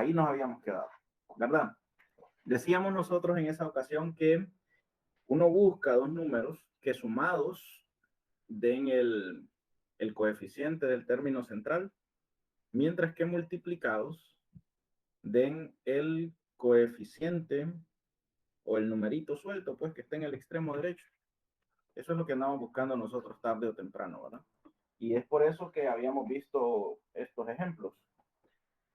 ahí nos habíamos quedado, ¿verdad? Decíamos nosotros en esa ocasión que uno busca dos números que sumados den el coeficiente del término central, mientras que multiplicados den el coeficiente o el numerito suelto, pues que esté en el extremo derecho. Eso es lo que andamos buscando nosotros tarde o temprano, ¿verdad? Y es por eso que habíamos visto estos ejemplos.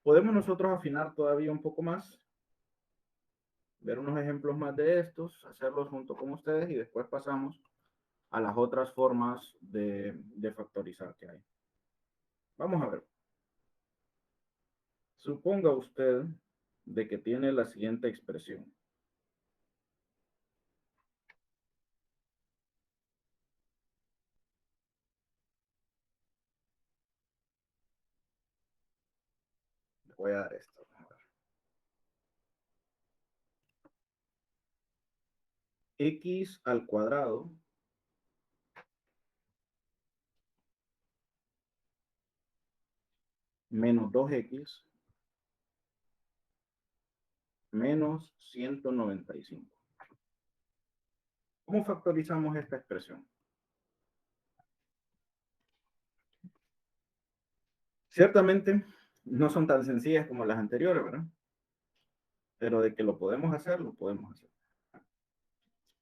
Podemos nosotros afinar todavía un poco más, ver unos ejemplos más de estos, hacerlos junto con ustedes y después pasamos a las otras formas de factorizar que hay. Vamos a ver. Suponga usted de que tiene la siguiente expresión. Voy a dar esto. X al cuadrado menos 2x menos 195. ¿Cómo factorizamos esta expresión? Ciertamente no son tan sencillas como las anteriores, ¿verdad? Pero de que lo podemos hacer, lo podemos hacer.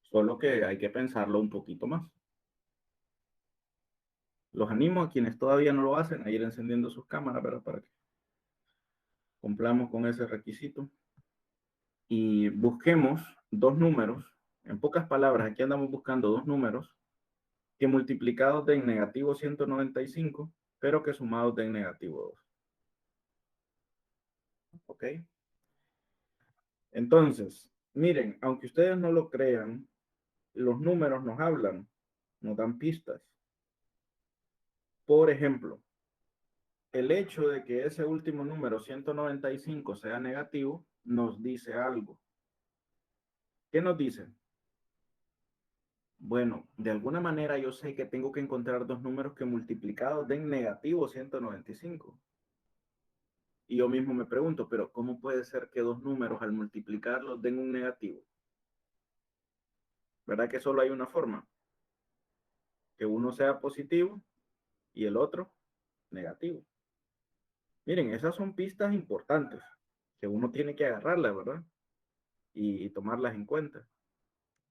Solo que hay que pensarlo un poquito más. Los animo a quienes todavía no lo hacen a ir encendiendo sus cámaras, ¿verdad? Para que cumplamos con ese requisito. Y busquemos dos números. En pocas palabras, aquí andamos buscando dos números que multiplicados den negativo 195, pero que sumados den negativo 2. ¿Ok? Entonces, miren, aunque ustedes no lo crean, los números nos hablan, nos dan pistas. Por ejemplo, el hecho de que ese último número 195 sea negativo nos dice algo. ¿Qué nos dice? Bueno, de alguna manera yo sé que tengo que encontrar dos números que multiplicados den negativo 195. Y yo mismo me pregunto, pero ¿cómo puede ser que dos números al multiplicarlos den un negativo? ¿Verdad que solo hay una forma? Que uno sea positivo y el otro negativo. Miren, esas son pistas importantes que uno tiene que agarrarlas, ¿verdad? Y tomarlas en cuenta.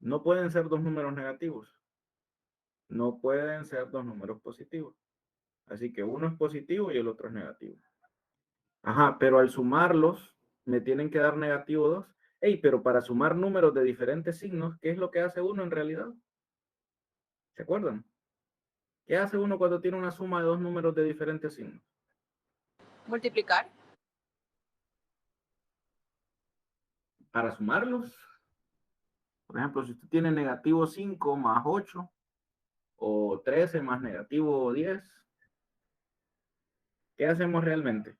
No pueden ser dos números negativos. No pueden ser dos números positivos. Así que uno es positivo y el otro es negativo. Ajá, pero al sumarlos me tienen que dar negativo 2. Ey, pero para sumar números de diferentes signos, ¿qué es lo que hace uno en realidad? ¿Se acuerdan? ¿Qué hace uno cuando tiene una suma de dos números de diferentes signos? Multiplicar. Para sumarlos, por ejemplo, si usted tiene negativo 5 más 8 o 13 más negativo 10, ¿qué hacemos realmente?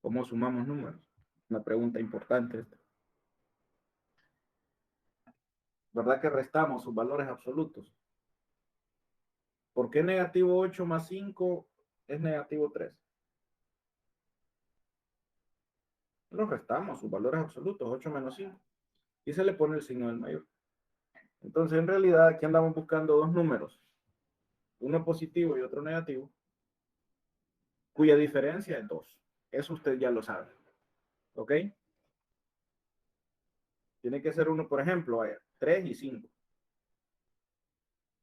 ¿Cómo sumamos números? Una pregunta importante esta. ¿Verdad que restamos sus valores absolutos? ¿Por qué negativo 8 más 5 es negativo 3? Los restamos sus valores absolutos, 8 menos 5. Y se le pone el signo del mayor. Entonces, en realidad, aquí andamos buscando dos números, uno positivo y otro negativo, cuya diferencia es 2. Eso usted ya lo sabe. ¿Ok? Tiene que ser uno, por ejemplo, 3 y 5.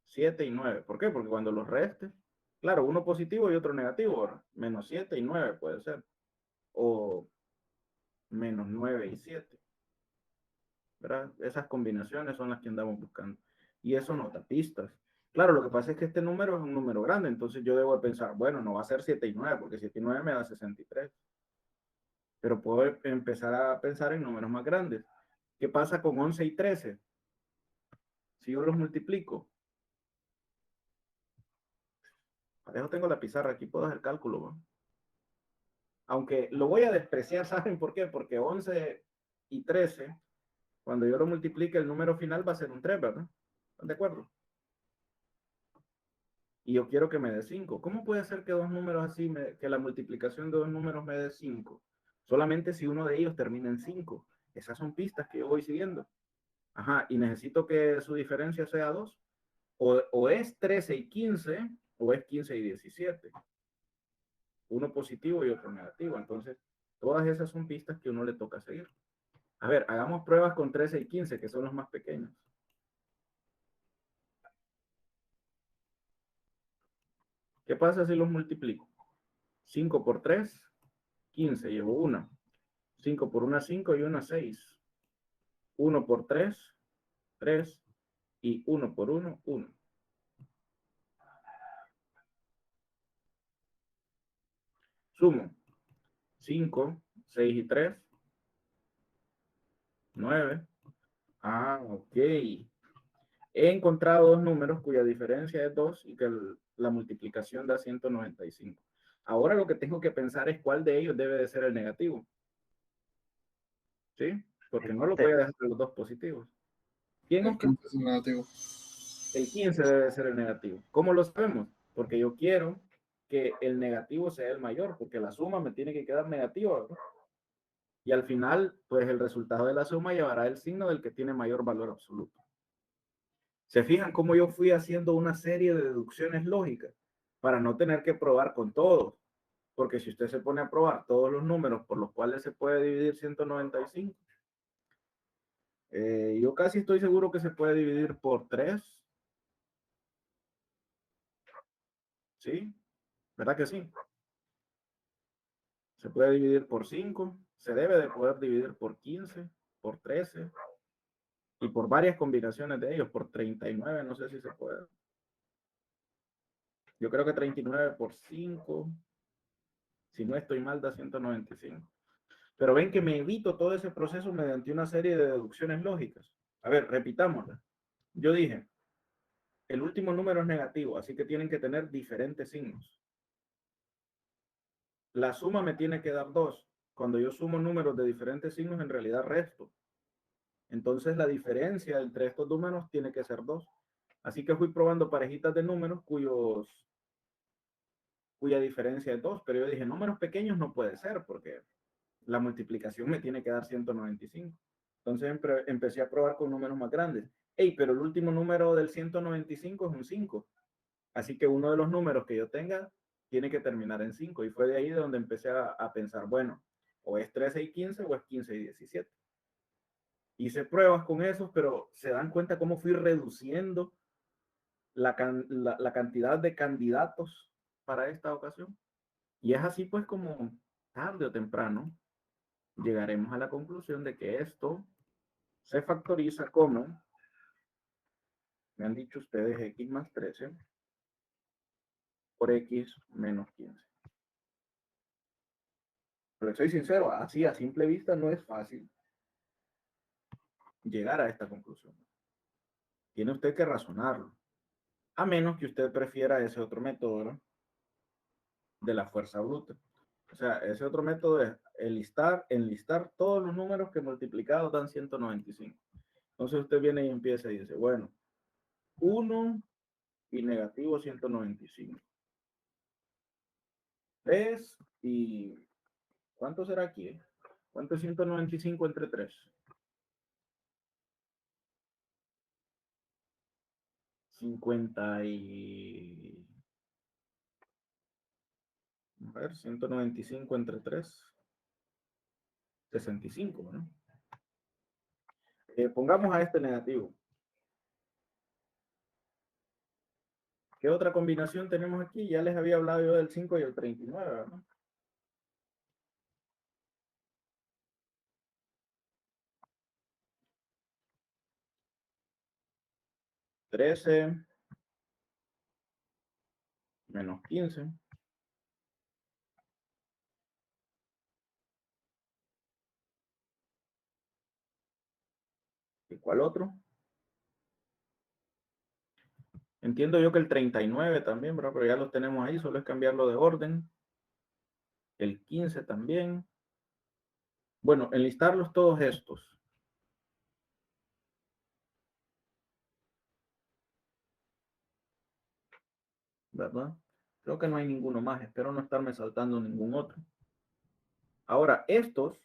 7 y 9. ¿Por qué? Porque cuando los restes, claro, uno positivo y otro negativo, ¿verdad? Menos 7 y 9 puede ser. O menos 9 y 7. ¿Verdad? Esas combinaciones son las que andamos buscando. Y eso nos da pistas. Claro, lo que pasa es que este número es un número grande, entonces yo debo pensar, bueno, no va a ser 7 y 9, porque 7 y 9 me da 63. Pero puedo empezar a pensar en números más grandes. ¿Qué pasa con 11 y 13? Si yo los multiplico, para eso tengo la pizarra, aquí puedo hacer cálculo, ¿no? Aunque lo voy a despreciar, ¿saben por qué? Porque 11 y 13, cuando yo lo multiplique, el número final va a ser un 3, ¿verdad? ¿Están de acuerdo? y yo quiero que me dé 5. ¿Cómo puede ser que dos números así, que la multiplicación de dos números me dé 5? Solamente si uno de ellos termina en 5. Esas son pistas que yo voy siguiendo. Ajá, y necesito que su diferencia sea 2. O es 13 y 15, o es 15 y 17. Uno positivo y otro negativo. Entonces, todas esas son pistas que uno le toca seguir. A ver, hagamos pruebas con 13 y 15, que son los más pequeños. ¿Qué pasa si los multiplico? 5 por 3, 15, llevo 1. 5 por 1, 5 y 1, 6. 1 por 3, 3. Y 1 por 1, 1. Sumo. 5, 6 y 3, 9. Ah, ok. He encontrado dos números cuya diferencia es 2 y que la multiplicación da 195. Ahora lo que tengo que pensar es cuál de ellos debe de ser el negativo. ¿Sí? Porque no lo voy a dejar los dos positivos. ¿Quién El 15 es negativo. El 15 debe ser el negativo. ¿Cómo lo sabemos? Porque yo quiero que el negativo sea el mayor, porque la suma me tiene que quedar negativa, ¿verdad? Y al final, pues el resultado de la suma llevará el signo del que tiene mayor valor absoluto. ¿Se fijan cómo yo fui haciendo una serie de deducciones lógicas para no tener que probar con todos? Porque si usted se pone a probar todos los números por los cuales se puede dividir 195, yo casi estoy seguro que se puede dividir por 3, ¿sí? ¿Verdad que sí? Se puede dividir por 5, se debe de poder dividir por 15, por 13 y por varias combinaciones de ellos, por 39, no sé si se puede. Yo creo que 39 por 5, si no estoy mal, da 195. Pero ven que me evito todo ese proceso mediante una serie de deducciones lógicas. A ver, repitámosla. Yo dije, el último número es negativo, así que tienen que tener diferentes signos. La suma me tiene que dar 2. Cuando yo sumo números de diferentes signos, en realidad resto. Entonces la diferencia entre estos números tiene que ser 2. Así que fui probando parejitas de números cuya diferencia es 2. Pero yo dije, números pequeños no puede ser porque la multiplicación me tiene que dar 195. Entonces empecé a probar con números más grandes. Hey, pero el último número del 195 es un 5. Así que uno de los números que yo tenga tiene que terminar en 5. Y fue de ahí de donde empecé a pensar, bueno, o es 13 y 15 o es 15 y 17. Hice pruebas con esos, pero se dan cuenta cómo fui reduciendo la cantidad de candidatos para esta ocasión. Y es así pues como tarde o temprano llegaremos a la conclusión de que esto se factoriza como, me han dicho ustedes, x más 13 por x menos 15. Pero soy sincero, así a simple vista no es fácil llegar a esta conclusión. Tiene usted que razonarlo, a menos que usted prefiera ese otro método, ¿no?, de la fuerza bruta. O sea, ese otro método es enlistar todos los números que multiplicados dan 195. Entonces usted viene y empieza y dice, bueno, 1 y negativo 195. 3 y... ¿Cuánto será aquí? ¿Cuánto es 195 entre 3? 50 y... A ver, 195 entre 3. 65, ¿no? Pongamos a este negativo. ¿Qué otra combinación tenemos aquí? Ya les había hablado yo del 5 y el 39, ¿verdad? 13 menos 15. ¿Y cuál otro? Entiendo yo que el 39 también, ¿verdad? Pero ya los tenemos ahí, solo es cambiarlo de orden. El 15 también. Bueno, enlistarlos todos estos. ¿verdad? Creo que no hay ninguno más. Espero no estarme saltando ningún otro. Ahora, estos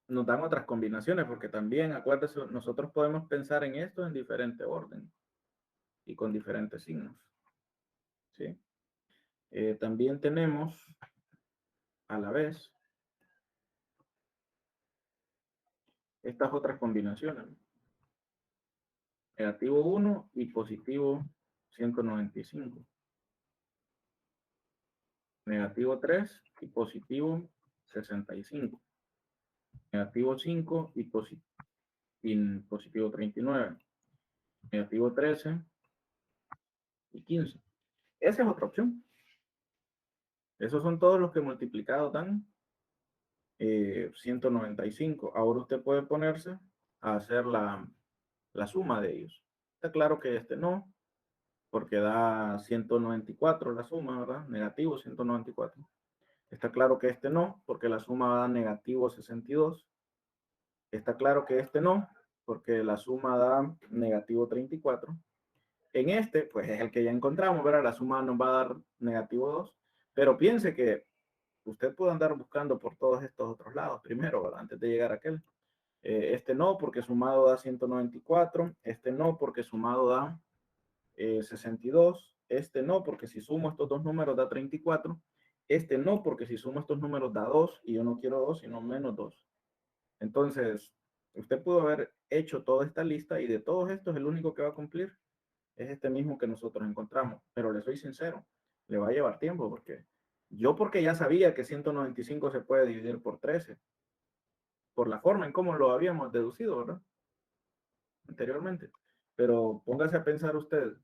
nos dan otras combinaciones, porque también, acuérdense, nosotros podemos pensar en esto en diferente orden y con diferentes signos. ¿Sí? También tenemos a la vez estas otras combinaciones. Negativo 1 y positivo 195. Negativo 3 y positivo 65. Negativo 5 y positivo 39. Negativo 13 y 15. Esa es otra opción. Esos son todos los que multiplicados dan 195. Ahora usted puede ponerse a hacer la suma de ellos. Está claro que este no, porque da 194 la suma, ¿verdad? Negativo 194. Está claro que este no, porque la suma da negativo 62. Está claro que este no, porque la suma da negativo 34. En este, pues es el que ya encontramos, ¿verdad? La suma nos va a dar negativo 2. Pero piense que usted puede andar buscando por todos estos otros lados primero, ¿verdad? Antes de llegar a aquel. Este no, porque sumado da 194. Este no, porque sumado da 62. Este no, porque si sumo estos dos números da 34. Este no, porque si sumo estos números da 2 y yo no quiero 2, sino menos 2. Entonces, usted pudo haber hecho toda esta lista y de todos estos el único que va a cumplir es este mismo que nosotros encontramos. Pero le soy sincero, le va a llevar tiempo porque ya sabía que 195 se puede dividir por 13, por la forma en cómo lo habíamos deducido, ¿verdad? Anteriormente. Pero póngase a pensar usted,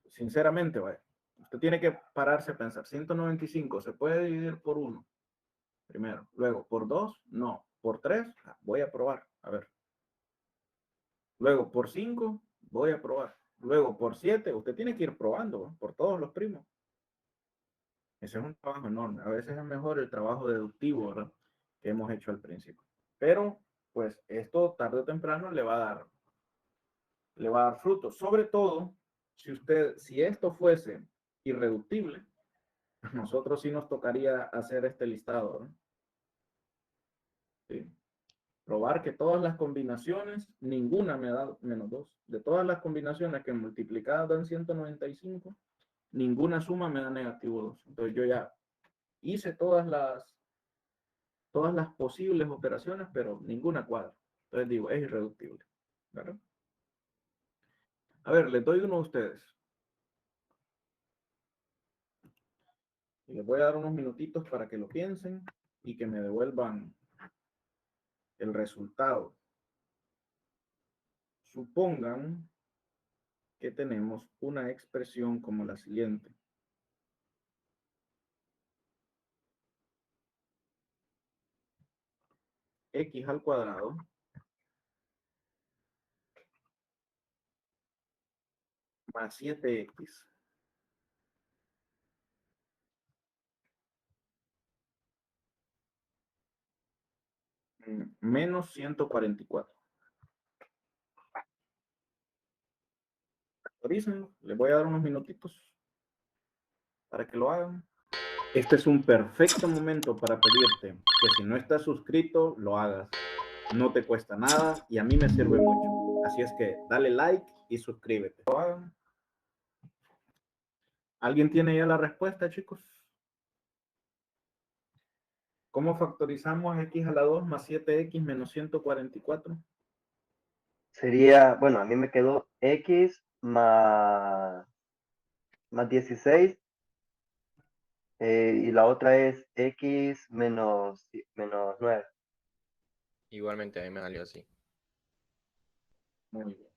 sinceramente, vaya, usted tiene que pararse a pensar, 195 se puede dividir por 1, primero, luego por 2, no, por 3, voy a probar, a ver. Luego por 5, voy a probar. Luego por 7, usted tiene que ir probando, ¿no? Por todos los primos. Ese es un trabajo enorme. A veces es mejor el trabajo deductivo, ¿verdad? Que hemos hecho al principio. Pero, pues, esto tarde o temprano le va a dar frutos. Sobre todo, si esto fuese irreductible, nosotros sí nos tocaría hacer este listado, ¿no? Sí. Probar que todas las combinaciones, ninguna me da menos 2. De todas las combinaciones que multiplicadas dan 195, ninguna suma me da negativo 2. Entonces yo ya hice todas las posibles operaciones, pero ninguna cuadra. Entonces digo, es irreductible, ¿verdad? A ver, les doy uno a ustedes. Y les voy a dar unos minutitos para que lo piensen y que me devuelvan el resultado. Supongan que tenemos una expresión como la siguiente. X al cuadrado más 7X menos 144. Factorícenlo. Les voy a dar unos minutitos para que lo hagan. Este es un perfecto momento para pedirte que si no estás suscrito, lo hagas. No te cuesta nada y a mí me sirve mucho. Así es que dale like y suscríbete. Lo hagan. ¿Alguien tiene ya la respuesta, chicos? ¿Cómo factorizamos x a la 2 más 7x menos 144? Sería, bueno, a mí me quedó x más 16 y la otra es x menos 9. Igualmente a mí me salió así. Muy bien.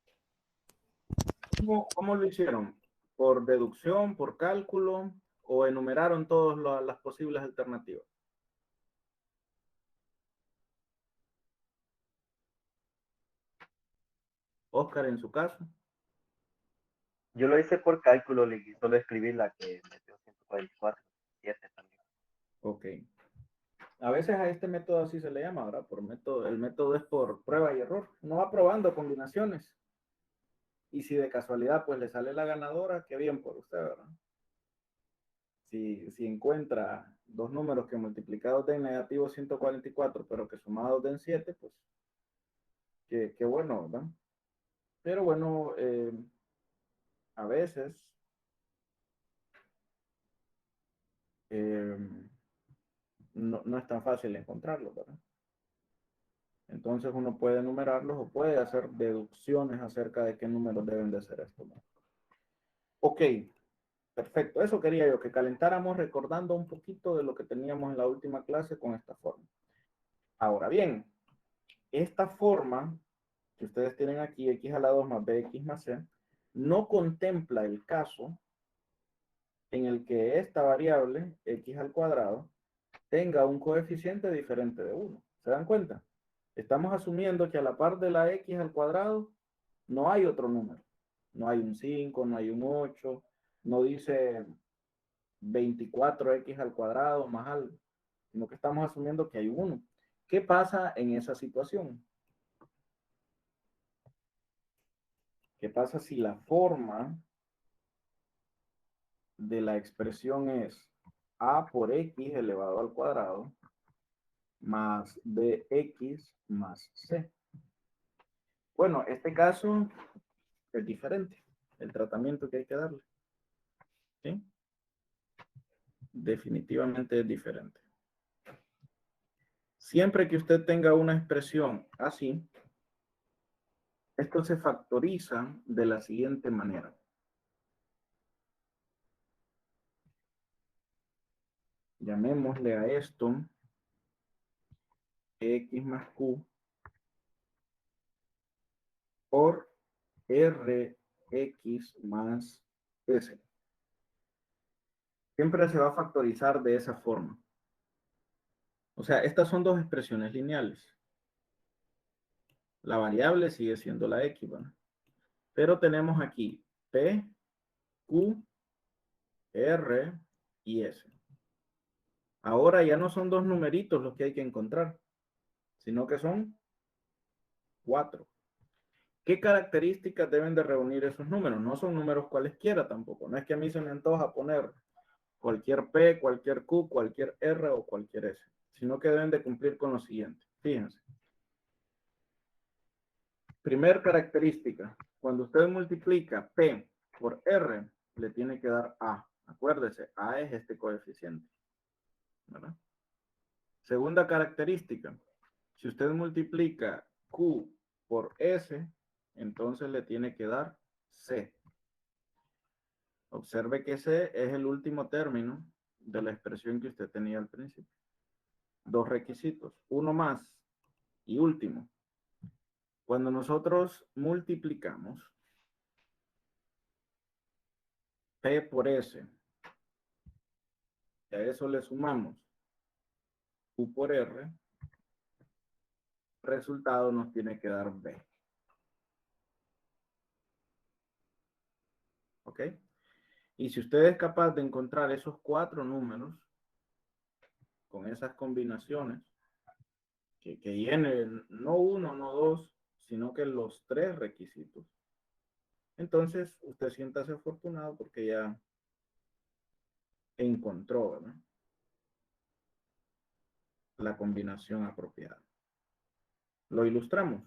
¿Cómo lo hicieron? ¿Por deducción, por cálculo o enumeraron todas las posibles alternativas? Oscar, en su caso. Yo lo hice por cálculo, le solo escribí la que metió 144, 7 también. Ok. A veces a este método así se le llama, ¿verdad? El método es por prueba y error. Uno va probando combinaciones. Y si de casualidad pues le sale la ganadora, qué bien por usted, ¿verdad? si encuentra dos números que multiplicados den negativo 144, pero que sumados den 7, pues qué bueno, ¿verdad? Pero bueno, a veces no es tan fácil encontrarlos, ¿verdad? Entonces uno puede enumerarlos o puede hacer deducciones acerca de qué números deben de ser estos, ¿no? Ok, perfecto. Eso quería yo, que calentáramos recordando un poquito de lo que teníamos en la última clase con esta forma. Ahora bien, esta forma que ustedes tienen aquí, x a la 2 más bx más c, no contempla el caso en el que esta variable, x al cuadrado, tenga un coeficiente diferente de 1. ¿Se dan cuenta? Estamos asumiendo que a la par de la x al cuadrado no hay otro número. No hay un 5, no hay un 8, no dice 24x al cuadrado más algo, sino que estamos asumiendo que hay un 1. ¿Qué pasa en esa situación? ¿Qué pasa si la forma de la expresión es a por x elevado al cuadrado más bx más c? Bueno, este caso es diferente, el tratamiento que hay que darle, ¿sí? Definitivamente es diferente. Siempre que usted tenga una expresión así, esto se factoriza de la siguiente manera. Llamémosle a esto x más q por rx más s. Siempre se va a factorizar de esa forma. O sea, estas son dos expresiones lineales. La variable sigue siendo la x, ¿verdad? Pero tenemos aquí p, q, r y s. Ahora ya no son dos numeritos los que hay que encontrar, sino que son 4. ¿Qué características deben de reunir esos números? No son números cualesquiera tampoco. No es que a mí se me antoja poner cualquier P, cualquier Q, cualquier R o cualquier S, sino que deben de cumplir con lo siguiente. Fíjense. Primer característica. Cuando usted multiplica P por R, le tiene que dar A. Acuérdese, A es este coeficiente, ¿verdad? Segunda característica. Si usted multiplica Q por S, entonces le tiene que dar C. Observe que C es el último término de la expresión que usted tenía al principio. Dos requisitos, uno más y último. Cuando nosotros multiplicamos P por S, y a eso le sumamos Q por R, el resultado nos tiene que dar B. ¿Ok? Y si usted es capaz de encontrar esos 4 números con esas combinaciones, que llenen no uno, no dos, sino que los 3 requisitos, entonces usted siéntase afortunado porque ya encontró, ¿verdad?, la combinación apropiada. Lo ilustramos.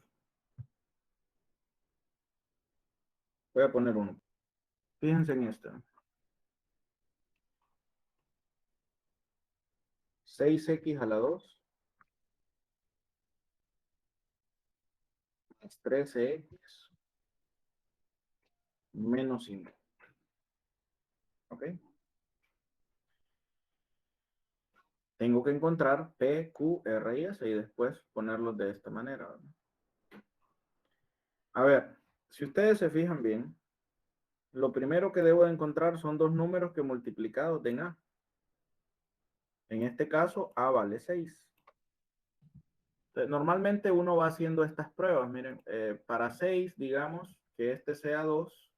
Voy a poner uno. Fíjense en esta. 6x a la 2 más 13x menos 5. ¿Ok? Tengo que encontrar P, Q, R y S y después ponerlos de esta manera, ¿verdad? A ver, si ustedes se fijan bien, lo primero que debo de encontrar son dos números que multiplicados den A. En este caso, A vale 6. Entonces, normalmente uno va haciendo estas pruebas. Miren, para 6, digamos que este sea 2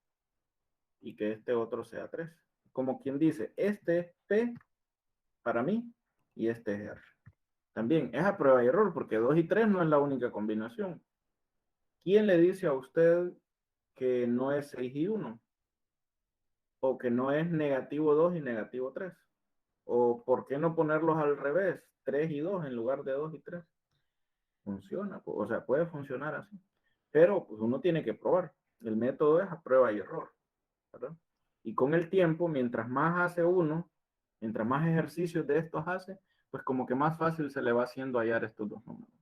y que este otro sea 3. Como quien dice, este es P para mí y este es R. También es a prueba y error porque 2 y 3 no es la única combinación. ¿Quién le dice a usted que no es 6 y 1? O que no es negativo 2 y negativo 3. O ¿por qué no ponerlos al revés? 3 y 2 en lugar de 2 y 3. Funciona, o sea, puede funcionar así. Pero pues uno tiene que probar. El método es a prueba y error, ¿verdad? Y con el tiempo, mientras más hace uno, mientras más ejercicios de estos hace, pues como que más fácil se le va haciendo hallar estos dos números.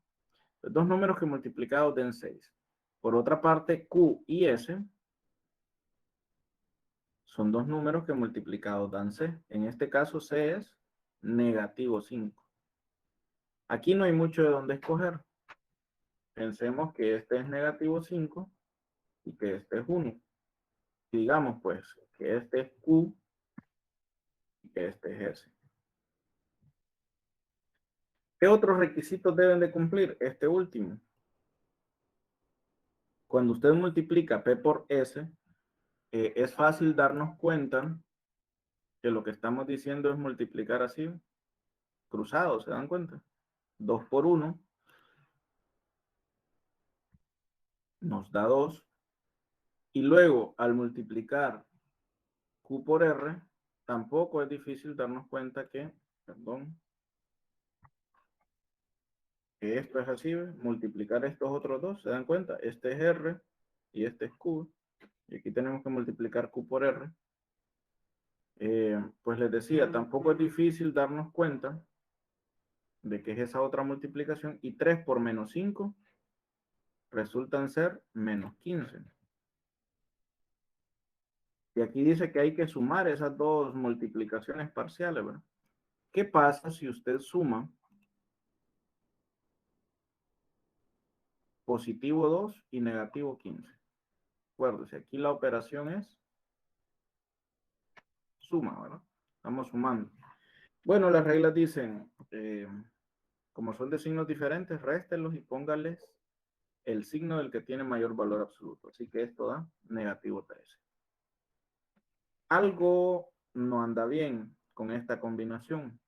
Los dos números que multiplicados den 6. Por otra parte, Q y S son dos números que multiplicados dan C. En este caso, C es negativo 5. Aquí no hay mucho de dónde escoger. Pensemos que este es negativo 5 y que este es 1. Digamos pues que este es Q y que este es S. ¿Qué otros requisitos deben de cumplir? Este último. Cuando usted multiplica P por S, es fácil darnos cuenta que lo que estamos diciendo es multiplicar así, cruzado, ¿se dan cuenta? 2 por 1 nos da 2. Y luego, al multiplicar Q por R, tampoco es difícil darnos cuenta que, perdón, que esto es así, multiplicar estos otros dos, ¿se dan cuenta? Este es R y este es Q. Y aquí tenemos que multiplicar Q por R. Pues les decía, tampoco es difícil darnos cuenta de que es esa otra multiplicación. Y 3 por menos 5 resultan ser menos 15. Y aquí dice que hay que sumar esas dos multiplicaciones parciales, ¿verdad? ¿Qué pasa si usted suma positivo 2 y negativo 15? Acuérdese, aquí la operación es suma, ¿verdad? Estamos sumando. Bueno, las reglas dicen, como son de signos diferentes, réstenlos y póngales el signo del que tiene mayor valor absoluto. Así que esto da negativo 13. Algo no anda bien con esta combinación.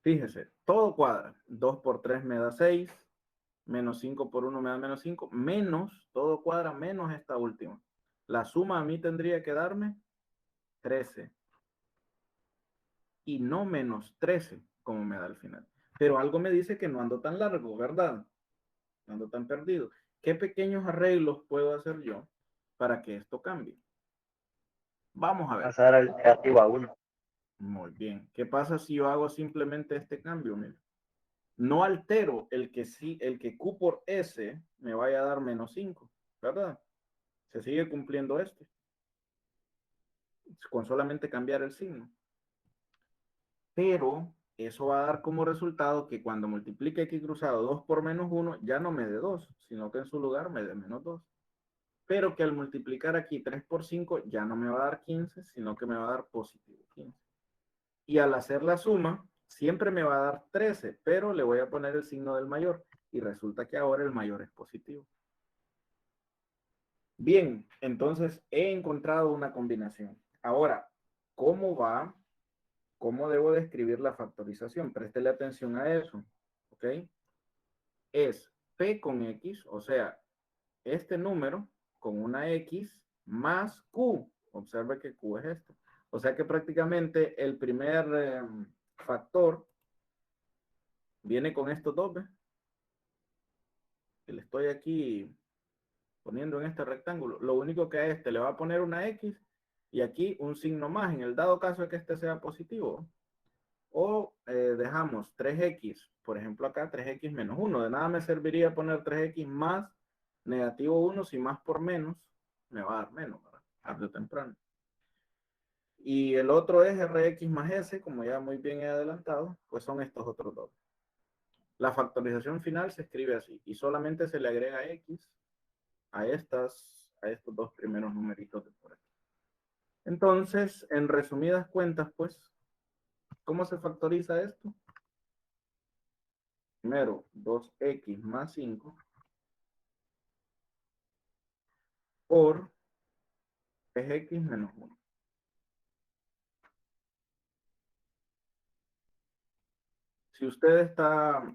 Fíjese, todo cuadra. 2 por 3 me da 6, menos 5 por 1 me da menos 5, menos, todo cuadra menos esta última. La suma a mí tendría que darme 13. Y no menos 13, como me da al final. Pero algo me dice que no ando tan largo, ¿verdad? No ando tan perdido. ¿Qué pequeños arreglos puedo hacer yo para que esto cambie? Vamos a ver. Pasar al negativo a 1. Muy bien. ¿Qué pasa si yo hago simplemente este cambio? Mira. No altero el que sí, el que Q por S me vaya a dar menos 5, ¿verdad? Se sigue cumpliendo este. Con solamente cambiar el signo. Pero eso va a dar como resultado que cuando multiplique X cruzado 2 por menos 1, ya no me dé 2, sino que en su lugar me dé menos 2. Pero que al multiplicar aquí 3 por 5 ya no me va a dar 15, sino que me va a dar positivo 15. Y al hacer la suma, siempre me va a dar 13, pero le voy a poner el signo del mayor. Y resulta que ahora el mayor es positivo. Bien, entonces he encontrado una combinación. Ahora, ¿cómo va? ¿Cómo debo describir la factorización? Préstele atención a eso. ¿Ok? Es P con X, o sea, este número con una X más Q. Observe que Q es esto. O sea que prácticamente el primer factor viene con estos dos, ¿ves? Que le estoy aquí poniendo en este rectángulo. Lo único que a este le va a poner una X y aquí un signo más, en el dado caso de que este sea positivo. O dejamos 3x, por ejemplo acá 3x menos 1. De nada me serviría poner 3x más negativo 1 si más por menos me va a dar menos, ¿verdad? Tarde o temprano. Y el otro es rx más s, como ya muy bien he adelantado, pues son estos otros dos. La factorización final se escribe así y solamente se le agrega x a estos dos primeros numeritos de por aquí. Entonces, en resumidas cuentas, pues, ¿cómo se factoriza esto? Primero, 2x más 5 por 3x menos 1. Si usted está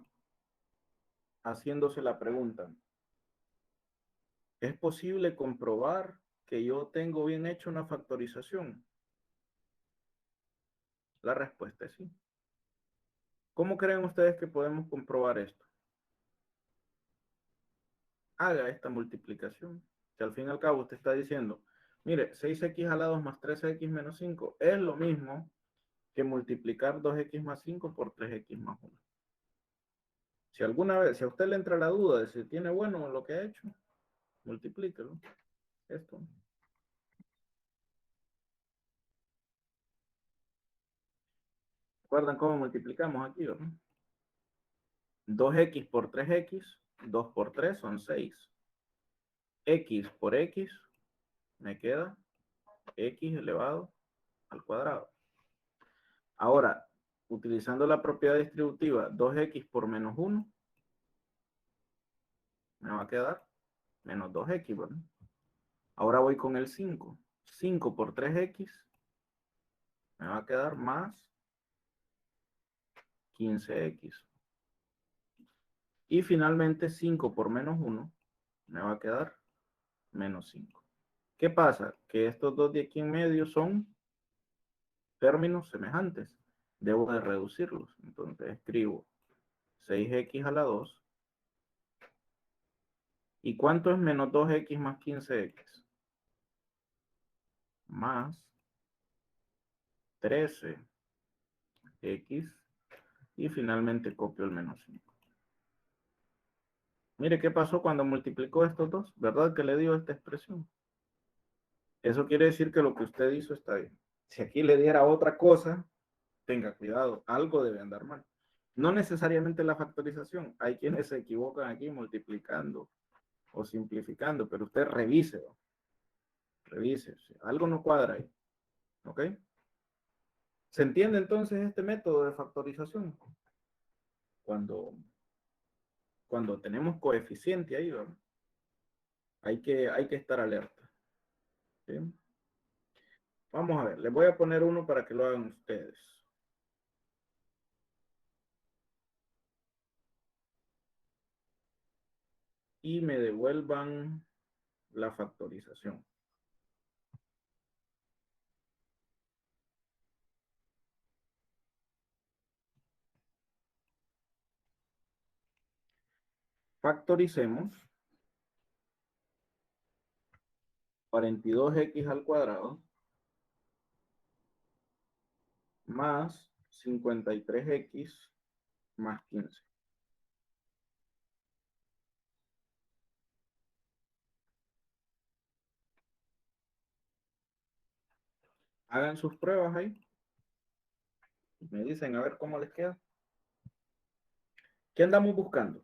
haciéndose la pregunta, ¿es posible comprobar que yo tengo bien hecho una factorización? La respuesta es sí. ¿Cómo creen ustedes que podemos comprobar esto? Haga esta multiplicación. Si al fin y al cabo usted está diciendo, mire, 6x a la 2 más 3x menos 5 es lo mismo que multiplicar 2x más 5 por 3x más 1. Si alguna vez, si a usted le entra la duda de si tiene bueno lo que ha hecho, multiplíquelo. Esto. ¿Recuerdan cómo multiplicamos aquí, verdad? 2x por 3x, 2 por 3 son 6. X por x me queda x elevado al cuadrado. Ahora, utilizando la propiedad distributiva, 2x por menos 1 me va a quedar menos 2x, ¿verdad? Ahora voy con el 5. 5 por 3x me va a quedar más 15x. Y finalmente 5 por menos 1 me va a quedar menos 5. ¿Qué pasa? Que estos dos de aquí en medio son términos semejantes. Debo de reducirlos. Entonces escribo 6x a la 2. ¿Y cuánto es menos 2x más 15x? Más 13x. Y finalmente copio el menos 5. Mire qué pasó cuando multiplicó estos dos. ¿Verdad que le dio esta expresión? Eso quiere decir que lo que usted hizo está bien. Si aquí le diera otra cosa, tenga cuidado, algo debe andar mal. No necesariamente la factorización. Hay quienes se equivocan aquí multiplicando o simplificando, pero usted revise, ¿no? Revise. Algo no cuadra ahí. ¿Ok? ¿Se entiende entonces este método de factorización? Cuando tenemos coeficiente ahí, ¿verdad? Hay que estar alerta. ¿Sí? Vamos a ver, les voy a poner uno para que lo hagan ustedes. Y me devuelvan la factorización. Factoricemos 42x al cuadrado más 53x más 15. Hagan sus pruebas ahí. Me dicen a ver cómo les queda. ¿Qué andamos buscando?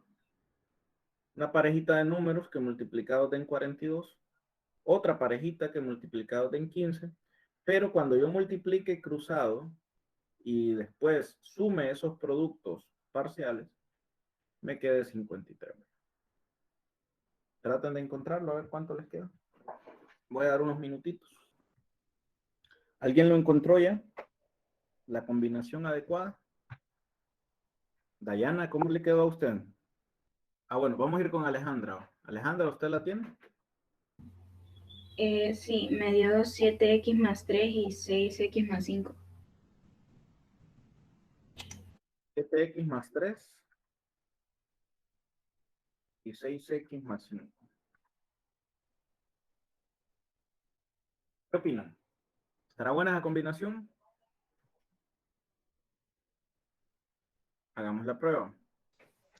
Una parejita de números que multiplicados den 42. Otra parejita que multiplicados den 15. Pero cuando yo multiplique cruzado y después sume esos productos parciales, me quede 53. Traten de encontrarlo, a ver cuánto les queda. Voy a dar unos minutitos. ¿Alguien lo encontró ya? ¿La combinación adecuada? Dayana, ¿cómo le quedó a usted? Ah, bueno, vamos a ir con Alejandra. Alejandra, ¿usted la tiene? Sí, me dio 7x más 3 y 6x más 5. 7x más 3 y 6x más 5. ¿Qué opinan? ¿Estará buena esa combinación? Hagamos la prueba.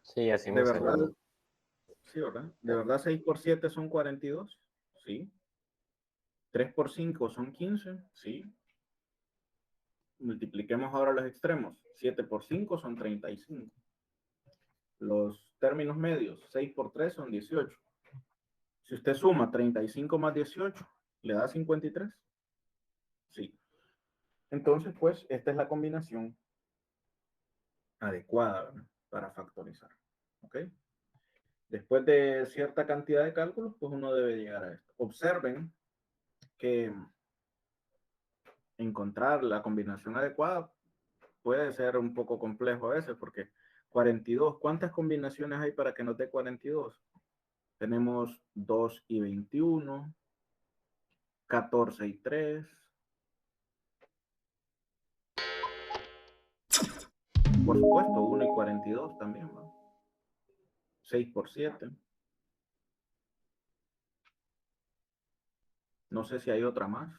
Sí, así ¿De me verdad? salió. Sí, ¿verdad? ¿De verdad 6 por 7 son 42? Sí. 3 por 5 son 15? Sí. Multipliquemos ahora los extremos. 7 por 5 son 35. Los términos medios, 6 por 3 son 18. Si usted suma 35 más 18, ¿le da 53? Sí. Entonces, pues, esta es la combinación adecuada, ¿verdad?, para factorizar. ¿Ok? Después de cierta cantidad de cálculos, pues uno debe llegar a esto. Observen que encontrar la combinación adecuada puede ser un poco complejo a veces, porque 42, ¿cuántas combinaciones hay para que nos dé 42? Tenemos 2 y 21, 14 y 3, por supuesto, 1 y 42 también, ¿no? 6 por 7. No sé si hay otra más.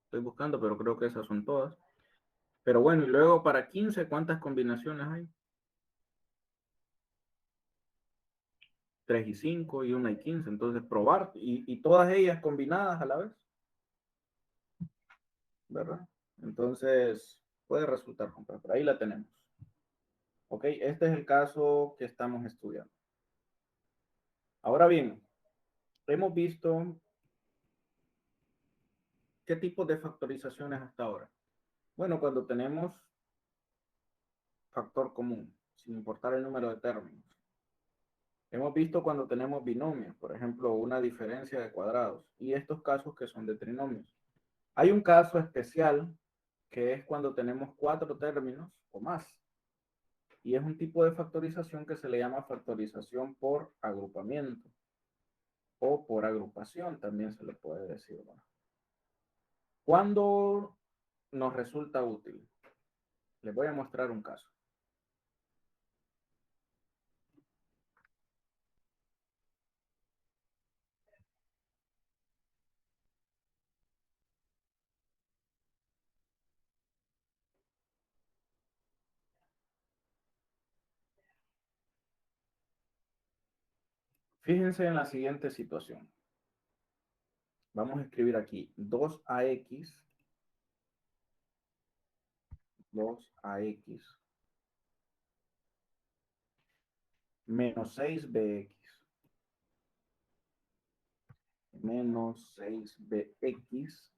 Estoy buscando, pero creo que esas son todas. Pero bueno, y luego para 15, ¿cuántas combinaciones hay? 3 y 5 y 1 y 15. Entonces, probar y todas ellas combinadas a la vez. ¿Verdad? Entonces, puede resultar complejo. Por ahí la tenemos. Ok, este es el caso que estamos estudiando. Ahora bien, hemos visto qué tipo de factorizaciones hasta ahora. Bueno, cuando tenemos factor común, sin importar el número de términos. Hemos visto cuando tenemos binomios, por ejemplo, una diferencia de cuadrados, y estos casos que son de trinomios. Hay un caso especial que es cuando tenemos 4 términos o más. Y es un tipo de factorización que se le llama factorización por agrupamiento o por agrupación, también se le puede decir. ¿No? ¿Cuándo nos resulta útil? Les voy a mostrar un caso. Fíjense en la siguiente situación. Vamos a escribir aquí 2ax menos 6bx menos 6bx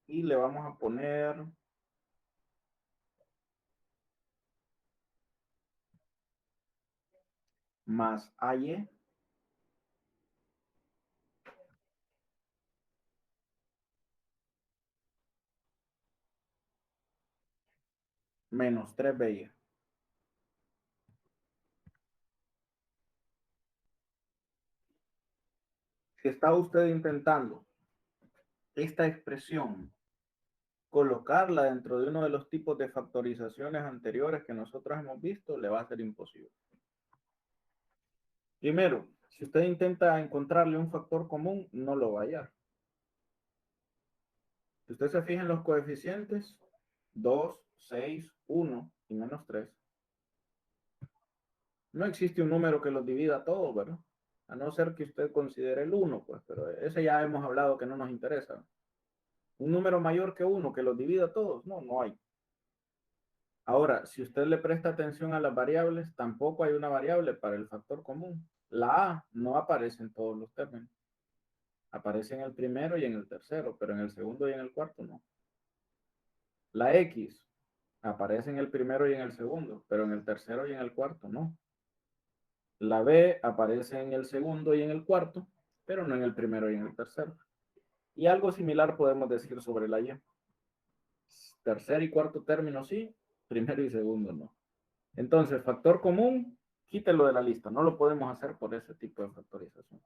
y le vamos a poner más ay menos 3by. Si está usted intentando esta expresión, colocarla dentro de uno de los tipos de factorizaciones anteriores que nosotros hemos visto, le va a ser imposible. Primero, si usted intenta encontrarle un factor común, no lo va a hallar. Si usted se fija en los coeficientes, 2, 6, 1 y menos 3, no existe un número que los divida a todos, ¿verdad? A no ser que usted considere el 1, pues, pero ese ya hemos hablado que no nos interesa. Un número mayor que 1 que los divida a todos, no, no hay. Ahora, si usted le presta atención a las variables, tampoco hay una variable para el factor común. La A no aparece en todos los términos. Aparece en el primero y en el tercero, pero en el segundo y en el cuarto no. La X aparece en el primero y en el segundo, pero en el tercero y en el cuarto no. La B aparece en el segundo y en el cuarto, pero no en el primero y en el tercero. Y algo similar podemos decir sobre la Y. Tercer y cuarto término sí, primero y segundo no. Entonces, factor común, quítelo de la lista. No lo podemos hacer por ese tipo de factorización.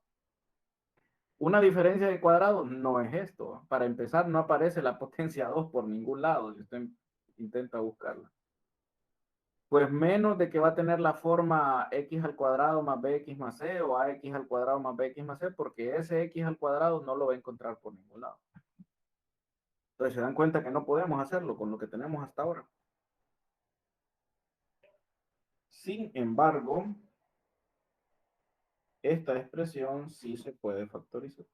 Una diferencia de cuadrados no es esto. Para empezar, no aparece la potencia 2 por ningún lado si usted intenta buscarla. Pues menos de que va a tener la forma x al cuadrado más bx más c o ax al cuadrado más bx más c, porque ese x al cuadrado no lo va a encontrar por ningún lado. Entonces se dan cuenta que no podemos hacerlo con lo que tenemos hasta ahora. Sin embargo, esta expresión sí se puede factorizar.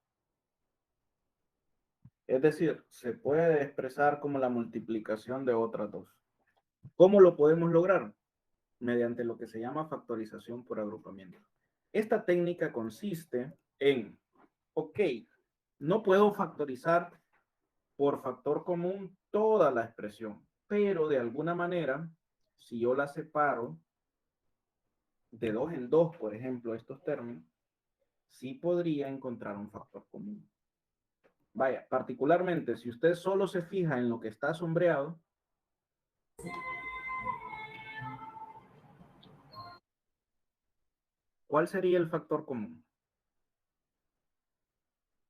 Es decir, se puede expresar como la multiplicación de otras dos. ¿Cómo lo podemos lograr? Mediante lo que se llama factorización por agrupamiento. Esta técnica consiste en, ok, no puedo factorizar por factor común toda la expresión, pero de alguna manera, si yo la separo de 2 en 2, por ejemplo, estos términos, sí podría encontrar un factor común. Vaya, particularmente si usted solo se fija en lo que está sombreado, ¿cuál sería el factor común?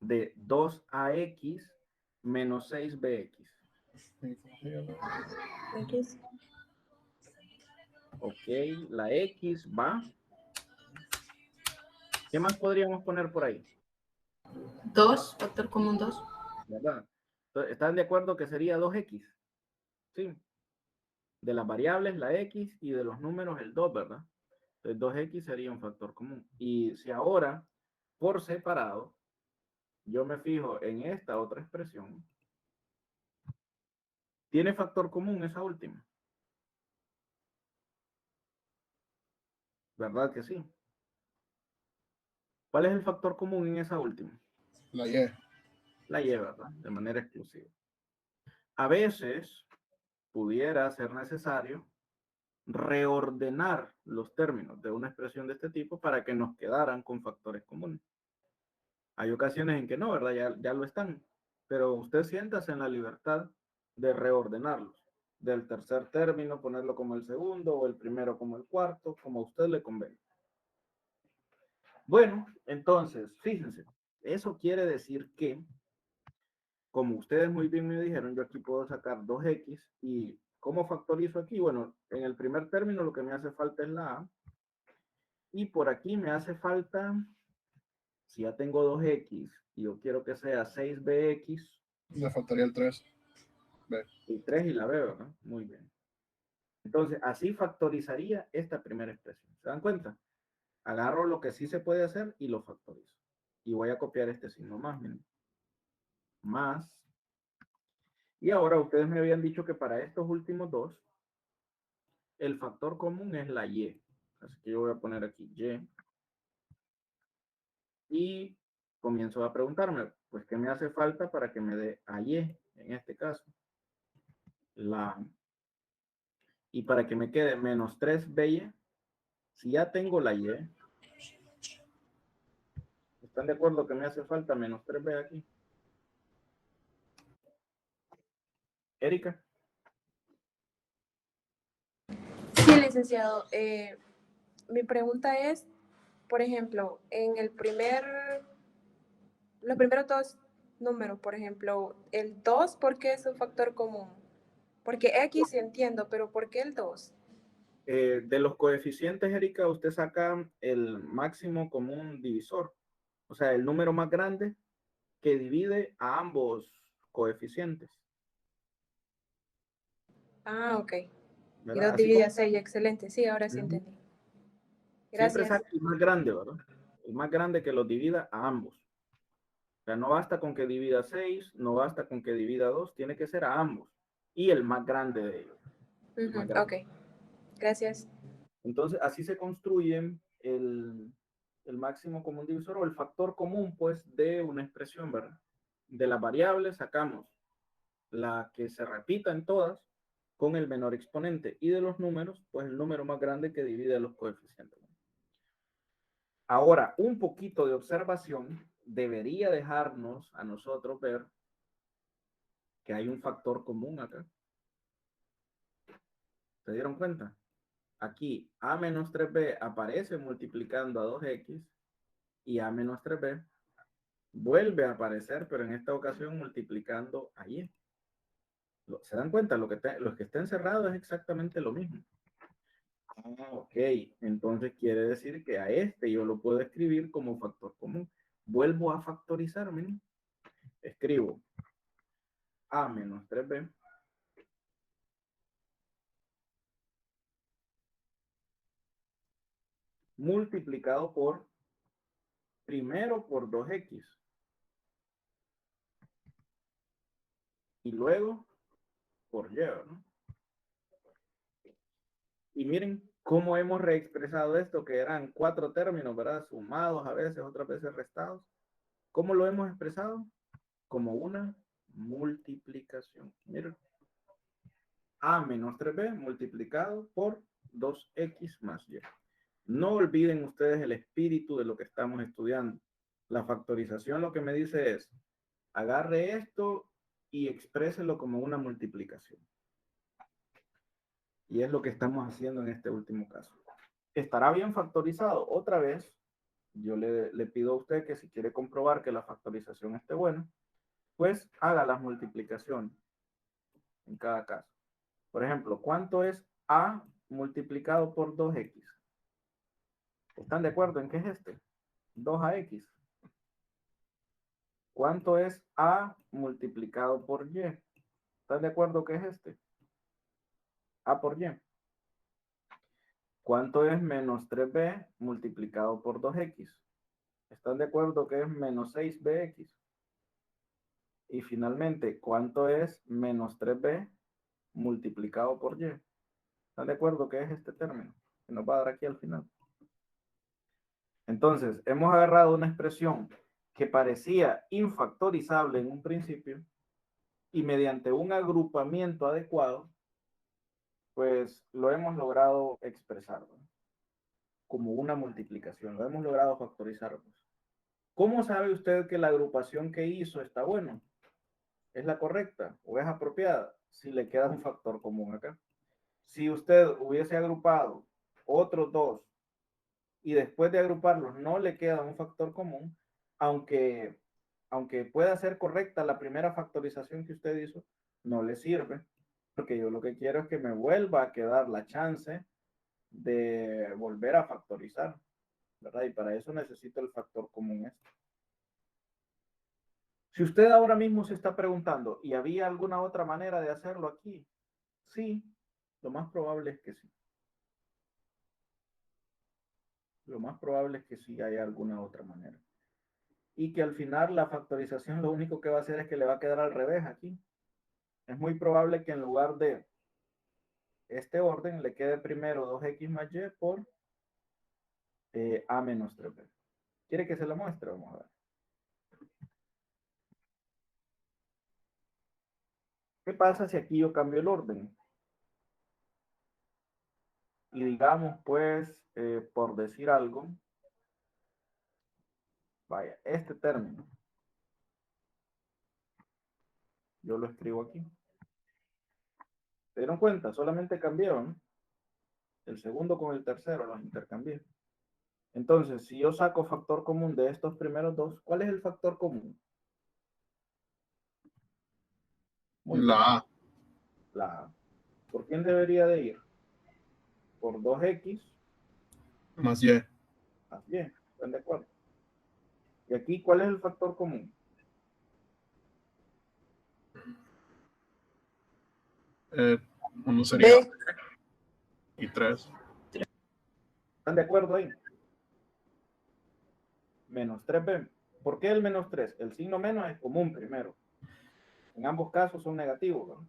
De 2ax menos 6bx. X. Ok, la X va. ¿Qué más podríamos poner por ahí? 2, factor común 2. ¿Verdad? Entonces, ¿están de acuerdo que sería 2X? Sí. De las variables la X y de los números el 2, ¿verdad? Entonces 2X sería un factor común. Y si ahora, por separado, yo me fijo en esta otra expresión, ¿tiene factor común esa última? ¿Verdad que sí? ¿Cuál es el factor común en esa última? La Y. La Y, ¿verdad? De manera exclusiva. A veces pudiera ser necesario reordenar los términos de una expresión de este tipo para que nos quedaran con factores comunes. Hay ocasiones en que no, ¿verdad? Ya lo están. Pero usted siéntase en la libertad de reordenarlos. Del tercer término, ponerlo como el segundo, o el primero como el cuarto, como a usted le convenga. Bueno, entonces, fíjense, eso quiere decir que, como ustedes muy bien me dijeron, yo aquí puedo sacar 2X y ¿cómo factorizo aquí? Bueno, en el primer término lo que me hace falta es la A y por aquí me hace falta, si ya tengo 2X y yo quiero que sea 6BX, Le faltaría el 3. B. y 3 y la B, ¿verdad? Muy bien. Entonces, así factorizaría esta primera expresión. ¿Se dan cuenta? Agarro lo que sí se puede hacer y lo factorizo. Y voy a copiar este signo más, miren. Más. Y ahora ustedes me habían dicho que para estos últimos dos, el factor común es la Y. Así que yo voy a poner aquí Y. Y comienzo a preguntarme, pues, ¿qué me hace falta para que me dé a Y? En este caso. Y para que me quede menos 3BY, si ya tengo la Y, ¿están de acuerdo que me hace falta menos 3B aquí? Erika. Sí, licenciado. Mi pregunta es, por ejemplo, los primeros dos números, por ejemplo, el 2, ¿por qué es un factor común? Porque X sí entiendo, pero ¿por qué el 2? De los coeficientes, Erika, usted saca el máximo común divisor. O sea, el número más grande que divide a ambos coeficientes. Ah, ok. Y ¿Verdad? 2 Así divide como a 6, excelente. Sí, ahora sí entendí. siempre Gracias. saca el más grande, ¿verdad? El más grande que los divida a ambos. O sea, no basta con que divida 6, no basta con que divida 2, tiene que ser a ambos. Y el más grande de ellos. El más grande. Ok, gracias. Entonces, así se construye el máximo común divisor o el factor común, pues, de una expresión, ¿verdad? De las variables sacamos la que se repita en todas con el menor exponente y de los números, pues el número más grande que divide los coeficientes. Ahora, un poquito de observación debería dejarnos a nosotros ver que hay un factor común acá. ¿Se dieron cuenta? Aquí a menos 3b aparece multiplicando a 2x y a menos 3b vuelve a aparecer, pero en esta ocasión multiplicando a y. ¿Se dan cuenta? Lo que está encerrado es exactamente lo mismo. Ah, ok. Entonces quiere decir que a este yo lo puedo escribir como factor común. Vuelvo a factorizar, miren. Escribo a menos 3b multiplicado por, primero por 2x y luego por y, ¿no? Y miren cómo hemos reexpresado esto, que eran 4 términos, ¿verdad? Sumados a veces, otras veces restados. ¿Cómo lo hemos expresado? Como una multiplicación. Miren, a menos 3b multiplicado por 2x más y. No olviden ustedes el espíritu de lo que estamos estudiando. La factorización lo que me dice es, agarre esto y expréselo como una multiplicación. Y es lo que estamos haciendo en este último caso. ¿Estará bien factorizado? Otra vez, yo le pido a usted que si quiere comprobar que la factorización esté buena, pues haga las multiplicaciones en cada caso. Por ejemplo, ¿cuánto es a multiplicado por 2x. ¿Están de acuerdo en qué es este? 2ax. ¿Cuánto es a multiplicado por y? ¿Están de acuerdo que es este? A por y. ¿Cuánto es menos 3b multiplicado por 2x? ¿Están de acuerdo que es menos 6bx? Y finalmente, ¿cuánto es menos 3b multiplicado por y? ¿Están de acuerdo que es este término que nos va a dar aquí al final? Entonces, hemos agarrado una expresión que parecía infactorizable en un principio y mediante un agrupamiento adecuado, pues lo hemos logrado expresar, ¿no? Como una multiplicación, lo hemos logrado factorizar. Pues. ¿Cómo sabe usted que la agrupación que hizo está buena? ¿Es la correcta o es apropiada? Si le queda un factor común acá. Si usted hubiese agrupado otros dos y después de agruparlos no le queda un factor común, aunque pueda ser correcta la primera factorización que usted hizo, no le sirve, porque yo lo que quiero es que me vuelva a quedar la chance de volver a factorizar, ¿verdad? Y para eso necesito el factor común este. Si usted ahora mismo se está preguntando, ¿y había alguna otra manera de hacerlo aquí? Sí, lo más probable es que sí. Lo más probable es que sí haya alguna otra manera. Y que al final la factorización lo único que va a hacer es que le va a quedar al revés aquí. Es muy probable que en lugar de este orden le quede primero 2x más y por a menos 3b. ¿Quiere que se lo muestre? Vamos a ver. ¿Qué pasa si aquí yo cambio el orden? Y digamos, pues, por decir algo, vaya, este término, yo lo escribo aquí. ¿Se dieron cuenta? Solamente cambiaron el segundo con el tercero, los intercambié. Entonces, si yo saco factor común de estos primeros dos, ¿cuál es el factor común? Muy bien. La A. La A. ¿Por quién debería de ir? Por 2x Más Y. más y. ¿Están de acuerdo? Y aquí, ¿cuál es el factor común? Uno sería B. y 3. ¿Están de acuerdo ahí? Menos 3b. ¿Por qué el menos 3? El signo menos es común primero. En ambos casos son negativos, ¿no?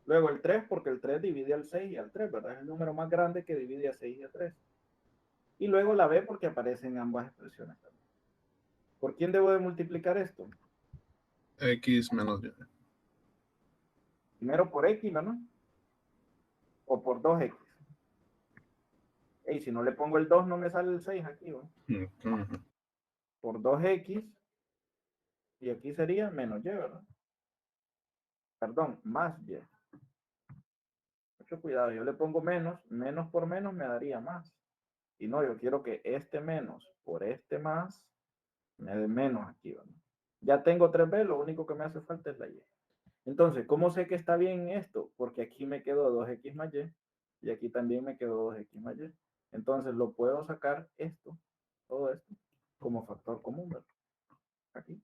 Luego el 3 porque el 3 divide al 6 y al 3, ¿verdad? Es el número más grande que divide a 6 y a 3. Y luego la b porque aparece en ambas expresiones también. ¿Por quién debo de multiplicar esto? X menos Y. Primero por x, ¿no? O por 2x. Y si no le pongo el 2 no me sale el 6 aquí, ¿no? Por 2x y aquí sería menos y, ¿verdad? Perdón, más y. Mucho cuidado, yo le pongo menos, menos por menos me daría más. Y no, yo quiero que este menos por este más me dé menos aquí, ¿verdad? Ya tengo 3b, lo único que me hace falta es la y. Entonces, ¿cómo sé que está bien esto? Porque aquí me quedó 2x más y aquí también me quedó 2x más y. Entonces, lo puedo sacar esto, todo esto, como factor común, ¿verdad? Aquí.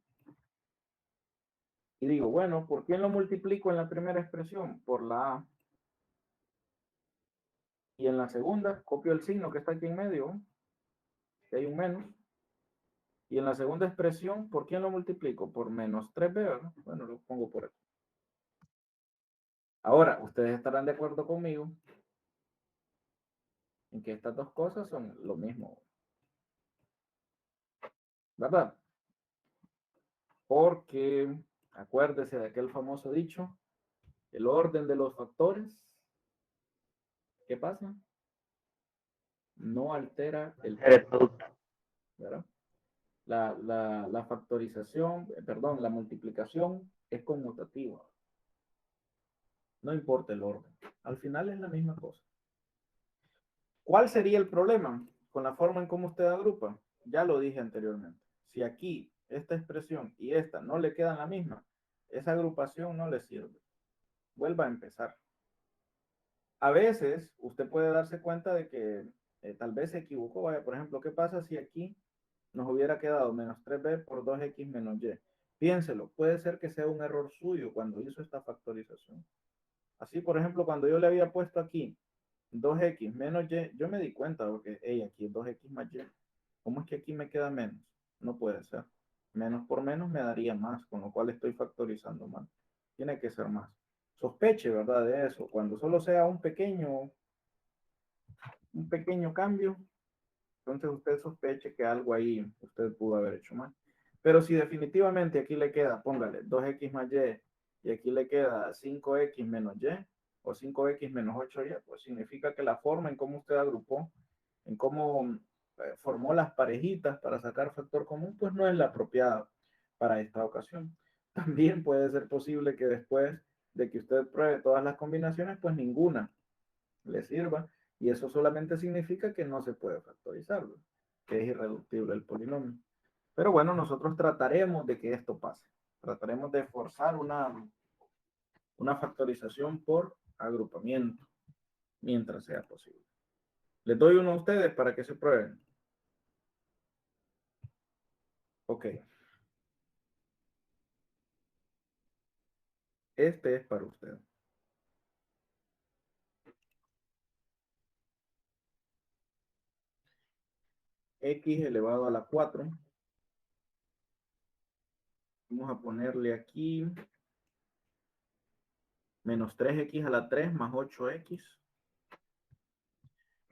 Y digo, bueno, ¿por quién lo multiplico en la primera expresión? Por la a. Y en la segunda, copio el signo que está aquí en medio, que hay un menos. Y en la segunda expresión, ¿por quién lo multiplico? Por menos 3b, ¿verdad? Bueno, lo pongo por aquí. Ahora, ustedes estarán de acuerdo conmigo en que estas dos cosas son lo mismo, ¿verdad? Porque, acuérdese de aquel famoso dicho, el orden de los factores, ¿qué pasa? No altera el producto, ¿verdad? La factorización, perdón, la multiplicación es conmutativa. No importa el orden. Al final es la misma cosa. ¿Cuál sería el problema con la forma en cómo usted agrupa? Ya lo dije anteriormente. Si aquí esta expresión y esta no le quedan la misma, esa agrupación no le sirve. Vuelva a empezar. A veces usted puede darse cuenta de que tal vez se equivocó. Vaya, por ejemplo, ¿qué pasa si aquí nos hubiera quedado menos 3b por 2x menos y? Piénselo, puede ser que sea un error suyo cuando hizo esta factorización. Así, por ejemplo, cuando yo le había puesto aquí 2x menos y, yo me di cuenta porque, hey, aquí es 2x más y. ¿Cómo es que aquí me queda menos? No puede ser. Menos por menos me daría más, con lo cual estoy factorizando mal. Tiene que ser más. Sospeche, ¿verdad? De eso. Cuando solo sea un pequeño cambio, entonces usted sospeche que algo ahí usted pudo haber hecho mal. Pero si definitivamente aquí le queda, póngale 2x más y aquí le queda 5x menos y, o 5x menos 8y, pues significa que la forma en cómo usted agrupó, en cómo formó las parejitas para sacar factor común, pues no es la apropiada para esta ocasión. También puede ser posible que después de que usted pruebe todas las combinaciones, pues ninguna le sirva, y eso solamente significa que no se puede factorizarlo, que es irreductible el polinomio. Pero bueno, nosotros trataremos de que esto pase. Trataremos de forzar una factorización por agrupamiento, mientras sea posible. Les doy uno a ustedes para que se prueben. Ok. Este es para usted. X elevado a la 4. Vamos a ponerle aquí menos 3x a la 3 más 8x.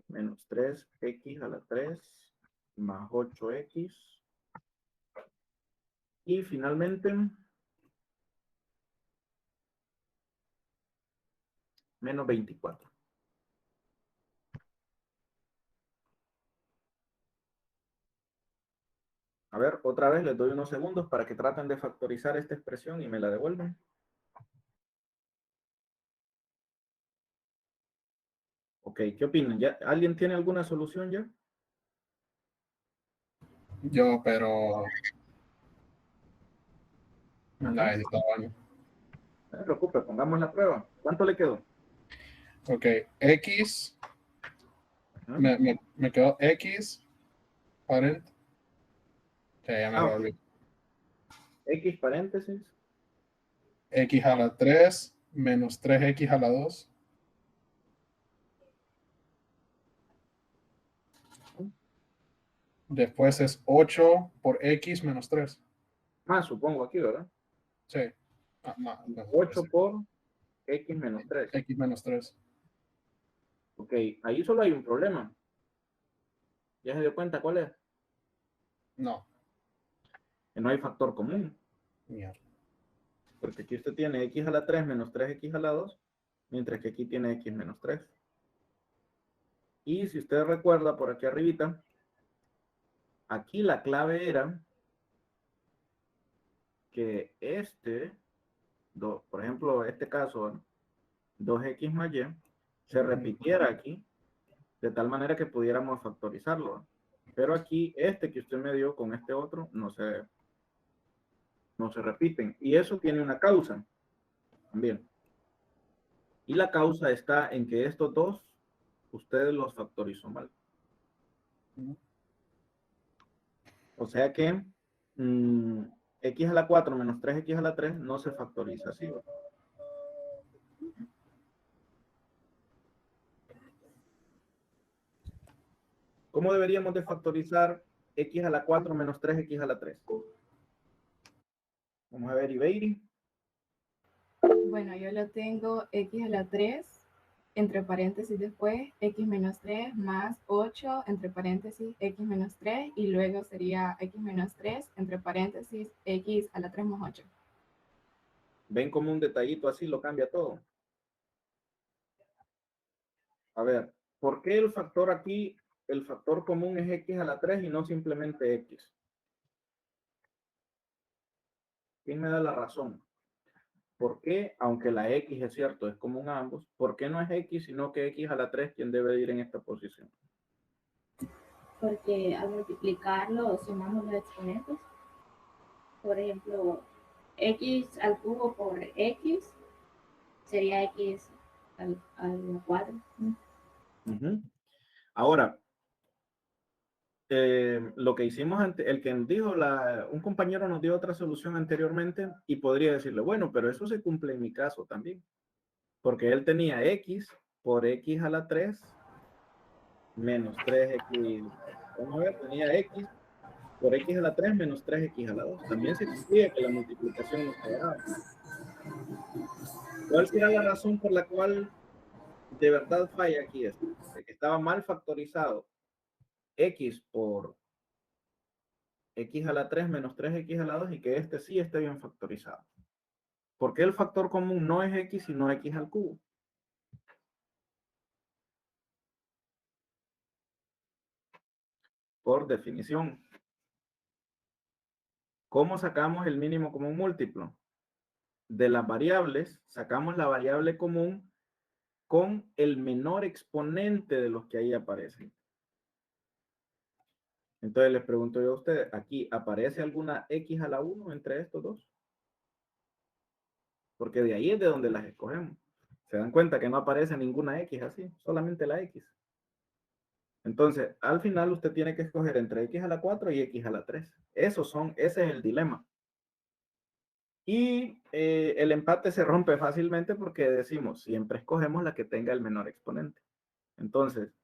Menos 3x a la 3 más 8x. Y finalmente, menos 24. A ver, otra vez les doy unos segundos para que traten de factorizar esta expresión y me la devuelven. Ok, ¿qué opinan? ¿Ya, ¿alguien tiene alguna solución ya? Yo, pero la Ajá. editaba. No se preocupe, pongamos la prueba. ¿Cuánto le quedó? Ok, X, Ajá. me quedó X, parent. Ya me lo ok. olvidé. X paréntesis. X a la 3 menos 3x a la 2. Después es 8 por X menos 3. Más, supongo aquí, ¿verdad? Sí. Más, 8 por X menos 3. X menos 3. Ok, ahí solo hay un problema. ¿Ya se dio cuenta cuál es? No. Que no hay factor común. Mierda. Porque aquí usted tiene X a la 3 menos 3X a la 2, mientras que aquí tiene X menos 3. Y si usted recuerda por aquí arribita, aquí la clave era que por ejemplo, este caso, 2x más y, se repitiera aquí, de tal manera que pudiéramos factorizarlo. Pero aquí, que usted me dio con este otro, no se repiten. Y eso tiene una causa también. Y la causa está en que estos dos, ustedes los factorizó mal. O sea que x a la 4 menos 3x a la 3 no se factoriza así. ¿Cómo deberíamos de factorizar x a la 4 menos 3x a la 3? Vamos a ver, Ibeiri. Bueno, yo lo tengo x a la 3, entre paréntesis después, x menos 3 más 8, entre paréntesis, x menos 3, y luego sería x menos 3, entre paréntesis, x a la 3 más 8. ¿Ven como un detallito así lo cambia todo? A ver, ¿por qué el factor aquí, el factor común es x a la 3 y no simplemente x? ¿Quién me da la razón? ¿Por qué, aunque la x es cierto, es común a ambos, por qué no es x, sino que x a la 3 quien debe ir en esta posición? Porque al multiplicarlo sumamos los exponentes. Por ejemplo, x al cubo por x sería x a la 4. Ujú. Ahora, lo que hicimos el que dijo, un compañero nos dio otra solución anteriormente y podría decirle, bueno, pero eso se cumple en mi caso también, porque él tenía x por x a la 3 menos 3x, vamos a ver, tenía x por x a la 3 menos 3x a la 2. También se cumplía que la multiplicación no estaba. ¿Cuál será la razón por la cual de verdad falla aquí esto? De que estaba mal factorizado x por x a la 3 menos 3x a la 2 y que este sí esté bien factorizado. ¿Por qué el factor común no es x sino x al cubo? Por definición. ¿Cómo sacamos el mínimo común múltiplo? De las variables, sacamos la variable común con el menor exponente de los que ahí aparecen. Entonces les pregunto yo a ustedes, ¿aquí aparece alguna x a la 1 entre estos dos? Porque de ahí es de donde las escogemos. Se dan cuenta que no aparece ninguna x así, solamente la x. Entonces, al final usted tiene que escoger entre x a la 4 y x a la 3. Ese es el dilema. Y el empate se rompe fácilmente porque decimos, siempre escogemos la que tenga el menor exponente. Entonces,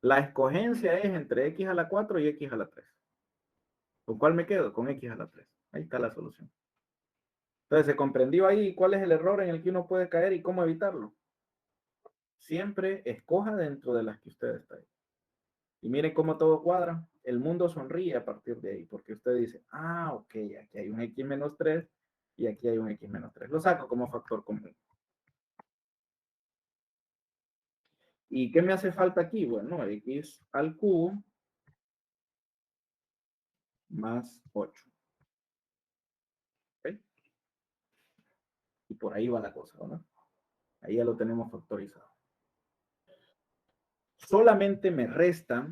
la escogencia es entre x a la 4 y x a la 3. ¿Con cuál me quedo? Con x a la 3. Ahí está la solución. Entonces, ¿se comprendió ahí cuál es el error en el que uno puede caer y cómo evitarlo? Siempre escoja dentro de las que usted está ahí. Y miren cómo todo cuadra. El mundo sonríe a partir de ahí, porque usted dice, ah, ok, aquí hay un x menos 3 y aquí hay un x menos 3. Lo saco como factor común. ¿Y qué me hace falta aquí? Bueno, x al cubo más 8. ¿Okay? Y por ahí va la cosa, ¿no? Ahí ya lo tenemos factorizado. Solamente me resta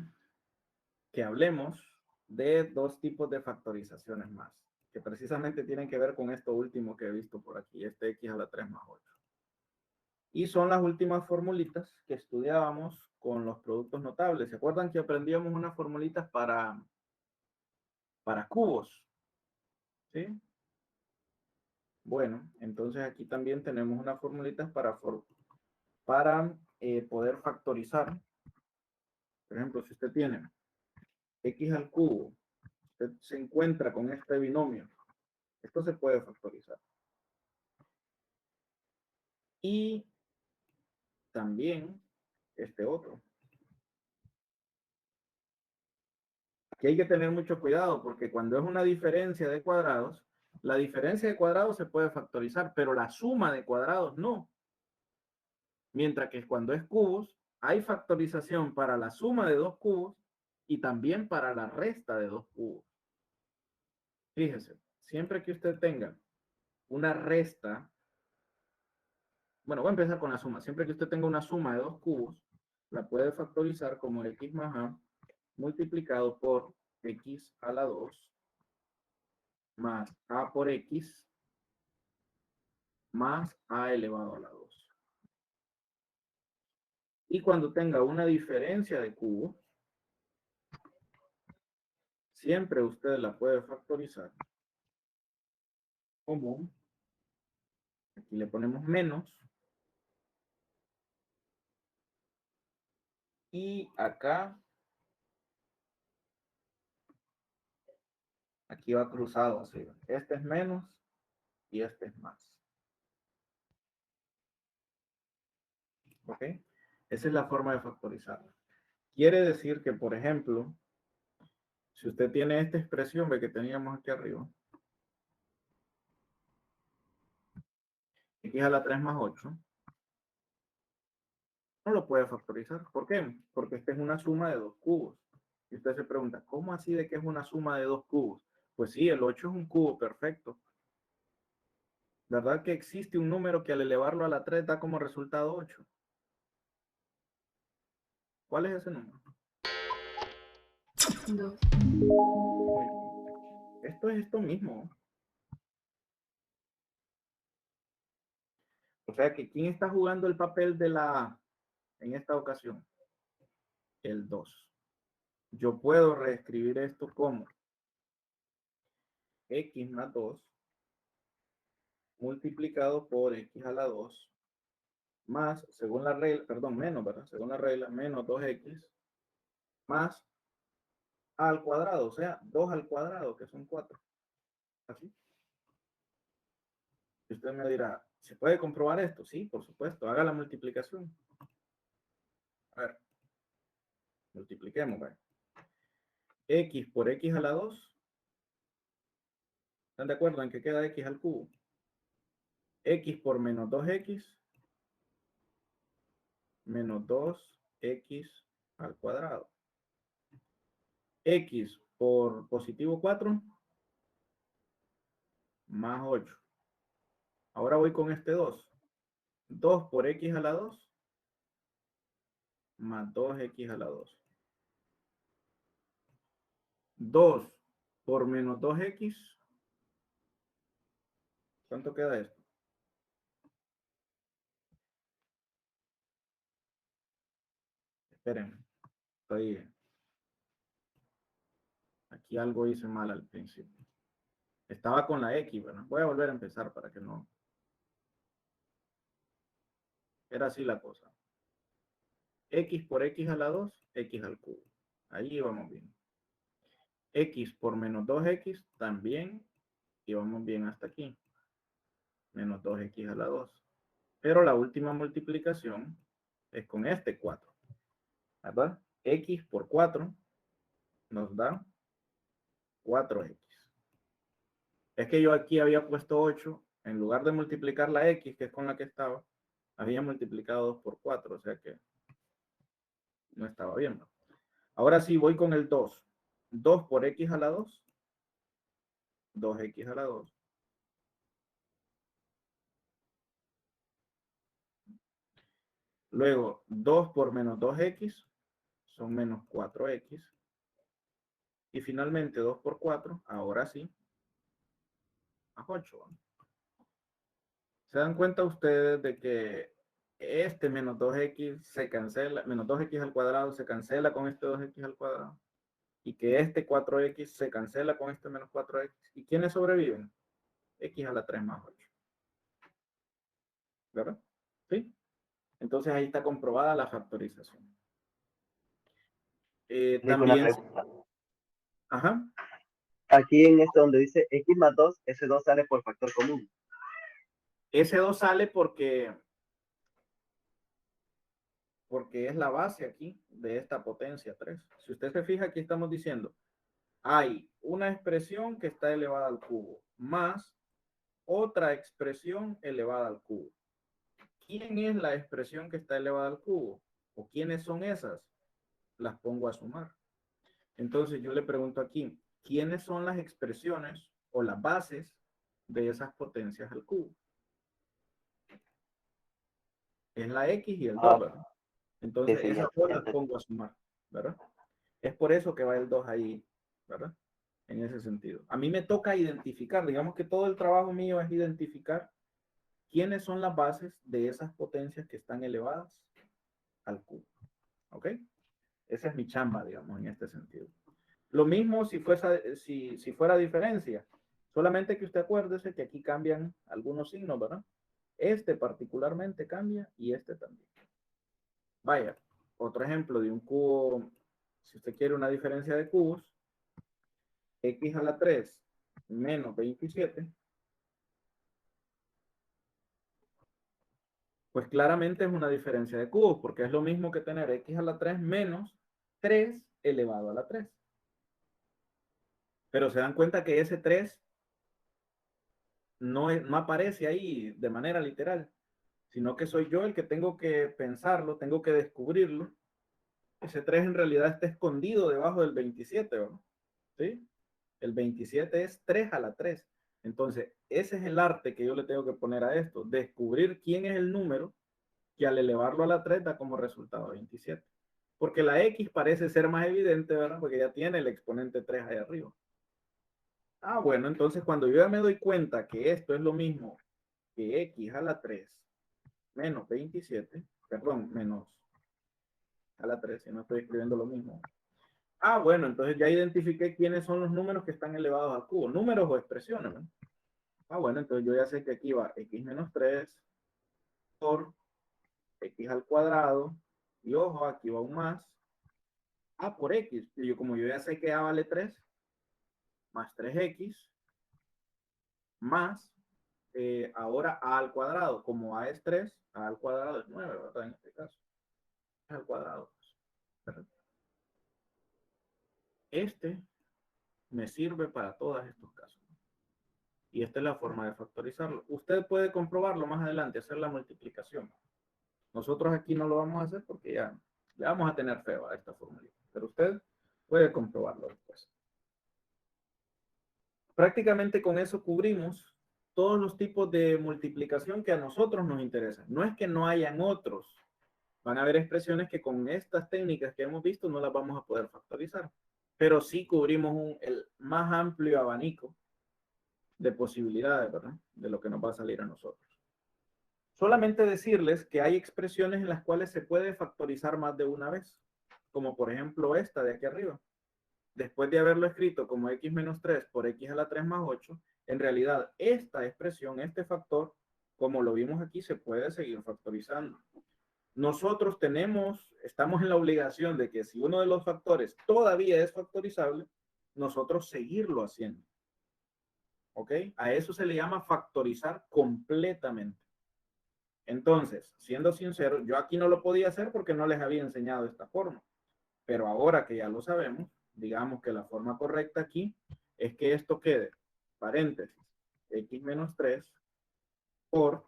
que hablemos de dos tipos de factorizaciones más, que precisamente tienen que ver con esto último que he visto por aquí, este x a la 3 más 8. Y son las últimas formulitas que estudiábamos con los productos notables. ¿Se acuerdan que aprendíamos unas formulitas para cubos? ¿Sí? Bueno, entonces aquí también tenemos unas formulitas para poder factorizar. Por ejemplo, si usted tiene x al cubo, usted se encuentra con este binomio, esto se puede factorizar. Y también este otro. Aquí hay que tener mucho cuidado porque cuando es una diferencia de cuadrados, la diferencia de cuadrados se puede factorizar, pero la suma de cuadrados no. Mientras que cuando es cubos, hay factorización para la suma de dos cubos y también para la resta de dos cubos. Fíjese, siempre que usted tenga una resta, bueno, voy a empezar con la suma. Siempre que usted tenga una suma de dos cubos, la puede factorizar como x más a multiplicado por x a la 2 más a por x más a elevado a la 2. Y cuando tenga una diferencia de cubos, siempre usted la puede factorizar como, aquí le ponemos menos, y acá, aquí va cruzado así. Este es menos y este es más. ¿Ok? Esa es la forma de factorizar. Quiere decir que, por ejemplo, si usted tiene esta expresión, ve que teníamos aquí arriba, x a la 3 más 8, no lo puede factorizar. ¿Por qué? Porque esta es una suma de dos cubos. Y usted se pregunta, ¿cómo así de que es una suma de dos cubos? Pues sí, el 8 es un cubo perfecto. ¿Verdad que existe un número que al elevarlo a la 3 da como resultado 8? ¿Cuál es ese número? 2. Esto es esto mismo. O sea que ¿quién está jugando el papel de la A en esta ocasión? El 2. Yo puedo reescribir esto como x más 2 multiplicado por x a la 2 más, según la regla, perdón, menos, ¿verdad? Según la regla, menos 2x más a al cuadrado, o sea, 2 al cuadrado, que son 4. Así. Y usted me dirá, ¿se puede comprobar esto? Sí, por supuesto, haga la multiplicación. A ver, multipliquemos, ¿vale? X por x a la 2. ¿Están de acuerdo en que queda x al cubo? X por menos 2x menos 2x al cuadrado. X por positivo 4 más 8. Ahora voy con este 2. 2 por x a la 2 más 2x a la 2. 2 por menos 2x. ¿Cuánto queda esto? Esperen. Aquí algo hice mal al principio. Estaba con la x, ¿verdad? Voy a volver a empezar para que no. Era así la cosa. X por x a la 2, x al cubo. Ahí vamos bien. X por menos 2x también. Y vamos bien hasta aquí. Menos 2x a la 2. Pero la última multiplicación es con este 4. ¿Verdad? X por 4 nos da 4x. Es que yo aquí había puesto 8. En lugar de multiplicar la x, que es con la que estaba, había multiplicado 2 por 4. O sea que no estaba bien, ¿no? Ahora sí, voy con el 2. 2 por x a la 2. 2x a la 2. Luego, 2 por menos 2x son menos 4x. Y finalmente, 2 por 4, ahora sí, más 8. ¿Se dan cuenta ustedes de que este menos 2x se cancela, menos 2x al cuadrado se cancela con este 2x al cuadrado? Y que este 4x se cancela con este menos 4x. ¿Y quiénes sobreviven? X a la 3 más 8. ¿Verdad? ¿Sí? Entonces ahí está comprobada la factorización. Nico, También. una pregunta. Ajá. Aquí en esto donde dice x más 2, ese 2 sale por factor común. Ese 2 sale porque es la base aquí de esta potencia 3. Si usted se fija, aquí estamos diciendo, hay una expresión que está elevada al cubo, más otra expresión elevada al cubo. ¿Quién es la expresión que está elevada al cubo? ¿O quiénes son esas? Las pongo a sumar. Entonces yo le pregunto aquí, ¿quiénes son las expresiones o las bases de esas potencias al cubo? Es la X y el 2, ¿verdad? Entonces Sí, esas dos las pongo a sumar, ¿verdad? Es por eso que va el 2 ahí, ¿verdad? En ese sentido. A mí me toca identificar, digamos que todo el trabajo mío es identificar quiénes son las bases de esas potencias que están elevadas al cubo. ¿Ok? Esa es mi chamba, digamos, en este sentido. Lo mismo si fuera diferencia. Solamente que usted acuérdese que aquí cambian algunos signos, ¿verdad? Este particularmente cambia y este también. Vaya, otro ejemplo de un cubo, si usted quiere una diferencia de cubos, x a la 3 menos 27, pues claramente es una diferencia de cubos, porque es lo mismo que tener x a la 3 menos 3 elevado a la 3. Pero se dan cuenta que ese 3 no aparece ahí de manera literal, sino que soy yo el que tengo que pensarlo, tengo que descubrirlo. Ese 3 en realidad está escondido debajo del 27, ¿no? ¿Sí? El 27 es 3 a la 3. Entonces, ese es el arte que yo le tengo que poner a esto, descubrir quién es el número que al elevarlo a la 3 da como resultado 27. Porque la X parece ser más evidente, ¿verdad? Porque ya tiene el exponente 3 ahí arriba. Ah, bueno, entonces cuando yo ya me doy cuenta que esto es lo mismo que X a la 3 menos 27, perdón, menos a la 3, si no estoy escribiendo lo mismo. Ah, bueno, entonces ya identifiqué quiénes son los números que están elevados al cubo, números o expresiones, ¿no? Ah, bueno, entonces yo ya sé que aquí va x menos 3 por x al cuadrado, y ojo, aquí va un más, a por x, y yo como yo ya sé que a vale 3, más 3x, más, ahora a al cuadrado, como a es 3, a al cuadrado es 9, ¿verdad? En este caso, al cuadrado. Este me sirve para todos estos casos. Y esta es la forma de factorizarlo. Usted puede comprobarlo más adelante, hacer la multiplicación. Nosotros aquí no lo vamos a hacer porque ya vamos a tener feo a esta fórmula. Pero usted puede comprobarlo después. Prácticamente con eso cubrimos todos los tipos de multiplicación que a nosotros nos interesan. No es que no hayan otros. Van a haber expresiones que con estas técnicas que hemos visto no las vamos a poder factorizar. Pero sí cubrimos el más amplio abanico de posibilidades, ¿verdad? De lo que nos va a salir a nosotros. Solamente decirles que hay expresiones en las cuales se puede factorizar más de una vez, como por ejemplo esta de aquí arriba. Después de haberlo escrito como x menos 3 por x a la 3 más 8, en realidad esta expresión, este factor, como lo vimos aquí, se puede seguir factorizando. Nosotros estamos en la obligación de que si uno de los factores todavía es factorizable, nosotros seguirlo haciendo. ¿Ok? A eso se le llama factorizar completamente. Entonces, siendo sincero, yo aquí no lo podía hacer porque no les había enseñado esta forma. Pero ahora que ya lo sabemos, digamos que la forma correcta aquí es que esto quede, paréntesis, x menos 3 por,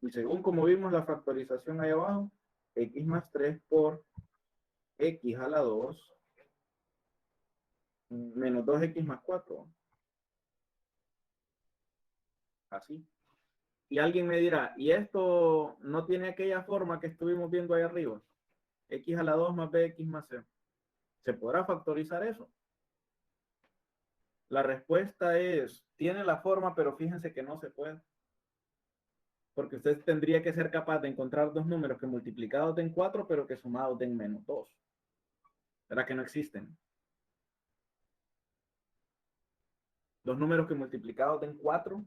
y según como vimos la factorización ahí abajo, x más 3 por x a la 2 menos 2x más 4. Así. Y alguien me dirá, ¿y esto no tiene aquella forma que estuvimos viendo ahí arriba? X a la 2 más bx más c. ¿Se podrá factorizar eso? La respuesta es, tiene la forma, pero fíjense que no se puede. Porque usted tendría que ser capaz de encontrar dos números que multiplicados den 4, pero que sumados den menos 2. ¿Verdad que no existen? Dos números que multiplicados den 4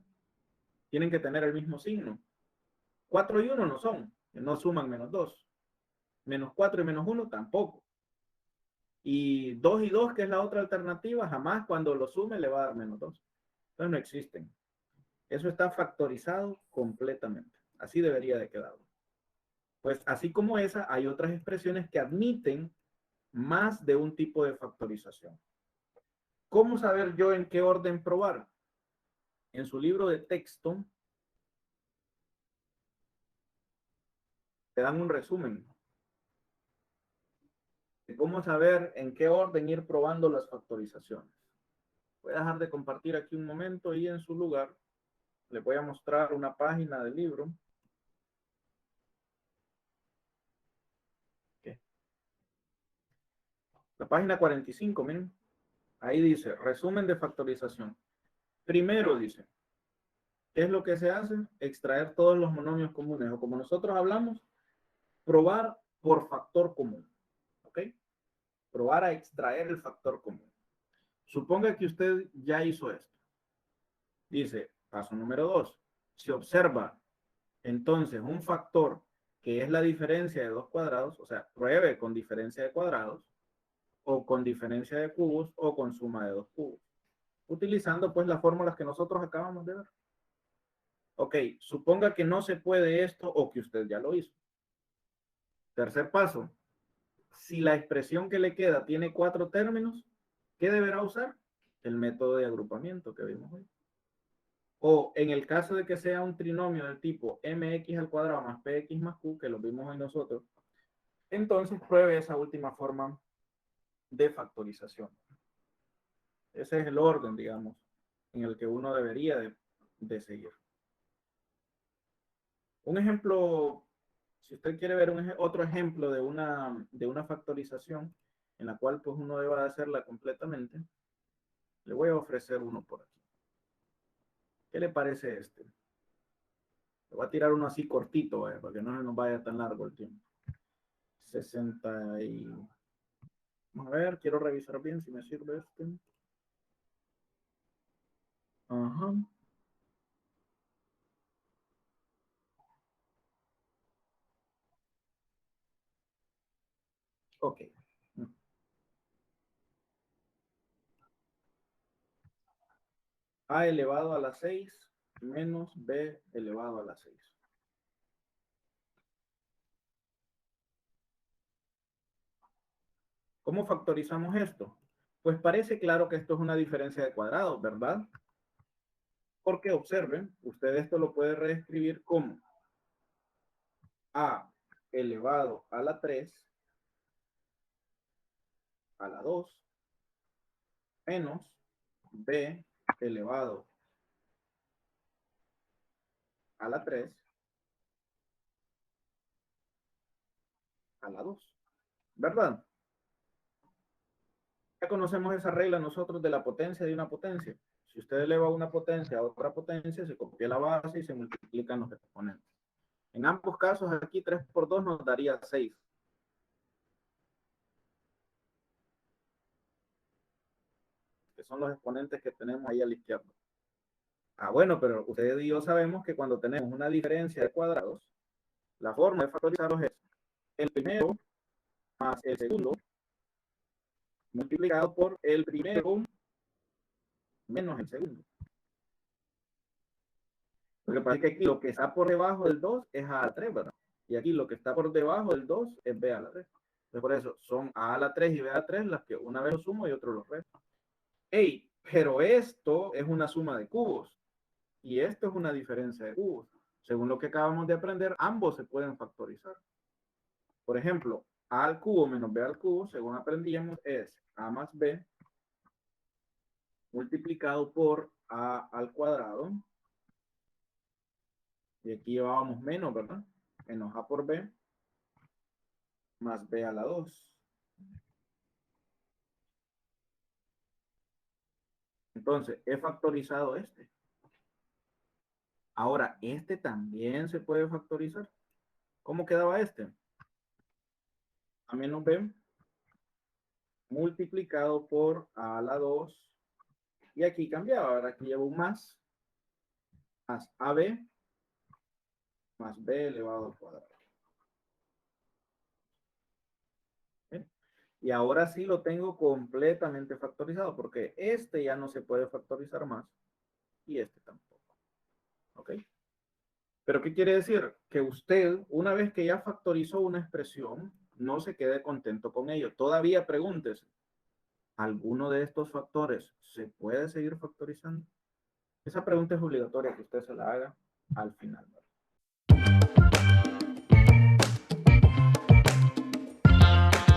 tienen que tener el mismo signo. 4 y 1 no son, no suman menos 2. Menos 4 y menos 1 tampoco. Y 2 y 2, que es la otra alternativa, jamás cuando lo sume le va a dar menos 2. Entonces no existen. Eso está factorizado completamente. Así debería de quedar. Pues así como esa, hay otras expresiones que admiten más de un tipo de factorización. ¿Cómo saber yo en qué orden probar? En su libro de texto te dan un resumen de cómo saber en qué orden ir probando las factorizaciones. Voy a dejar de compartir aquí un momento y en su lugar les voy a mostrar una página del libro. ¿Qué? La página 45, miren. Ahí dice, resumen de factorización. Primero dice, ¿qué es lo que se hace? Extraer todos los monomios comunes, o como nosotros hablamos, probar por factor común. ¿Ok? Probar a extraer el factor común. Suponga que usted ya hizo esto. Dice, paso número 2. Si observa entonces un factor que es la diferencia de dos cuadrados, o sea, pruebe con diferencia de cuadrados, o con diferencia de cubos, o con suma de dos cubos. Utilizando pues las fórmulas que nosotros acabamos de ver. Ok, suponga que no se puede esto o que usted ya lo hizo. Tercer paso, si la expresión que le queda tiene 4 términos, ¿qué deberá usar? El método de agrupamiento que vimos hoy. O en el caso de que sea un trinomio del tipo mx al cuadrado más px más q, que lo vimos hoy nosotros, entonces pruebe esa última forma de factorización. Ese es el orden, digamos, en el que uno debería de seguir. Un ejemplo, si usted quiere ver otro ejemplo de una factorización en la cual pues uno deba de hacerla completamente, le voy a ofrecer uno por aquí. ¿Qué le parece este? Le voy a tirar uno así cortito, para que no se nos vaya tan largo el tiempo. 60 y... Vamos a ver, quiero revisar bien si me sirve este. Ajá. Ok. A elevado a la 6 menos B elevado a la 6. ¿Cómo factorizamos esto? Pues parece claro que esto es una diferencia de cuadrados, ¿verdad? Porque observen, usted esto lo puede reescribir como A elevado a la 3 a la 2 menos B elevado a la 3 a la 2, ¿verdad? Ya conocemos esa regla nosotros de la potencia de una potencia. Si usted eleva una potencia a otra potencia, se copia la base y se multiplican los exponentes. En ambos casos, aquí 3 por 2 nos daría 6. Que son los exponentes que tenemos ahí a la izquierda. Ah, bueno, pero ustedes y yo sabemos que cuando tenemos una diferencia de cuadrados, la forma de factorizarlos es el primero más el segundo multiplicado por el primero menos el segundo. Lo que pasa es que aquí lo que está por debajo del 2 es a la 3, ¿verdad? Y aquí lo que está por debajo del 2 es b a la 3. Entonces, por eso son a la 3 y b a la 3 las que una vez lo sumo y otro lo resto. Ey, pero esto es una suma de cubos. Y esto es una diferencia de cubos. Según lo que acabamos de aprender, ambos se pueden factorizar. Por ejemplo, a al cubo menos b al cubo, según aprendíamos, es a más b multiplicado por a al cuadrado. Y aquí llevábamos menos, ¿verdad? Menos a por b más b a la 2. Entonces, he factorizado este. Ahora, este también se puede factorizar. ¿Cómo quedaba este? A menos b multiplicado por a la 2. Y aquí cambiaba. Ahora aquí llevo un más ab más b elevado al cuadrado. ¿Sí? Y ahora sí lo tengo completamente factorizado, porque este ya no se puede factorizar más y este tampoco. ¿Ok? ¿Pero qué quiere decir? Que usted, una vez que ya factorizó una expresión, no se quede contento con ello. Todavía pregúntese, ¿alguno de estos factores se puede seguir factorizando? Esa pregunta es obligatoria que usted se la haga al final, ¿verdad?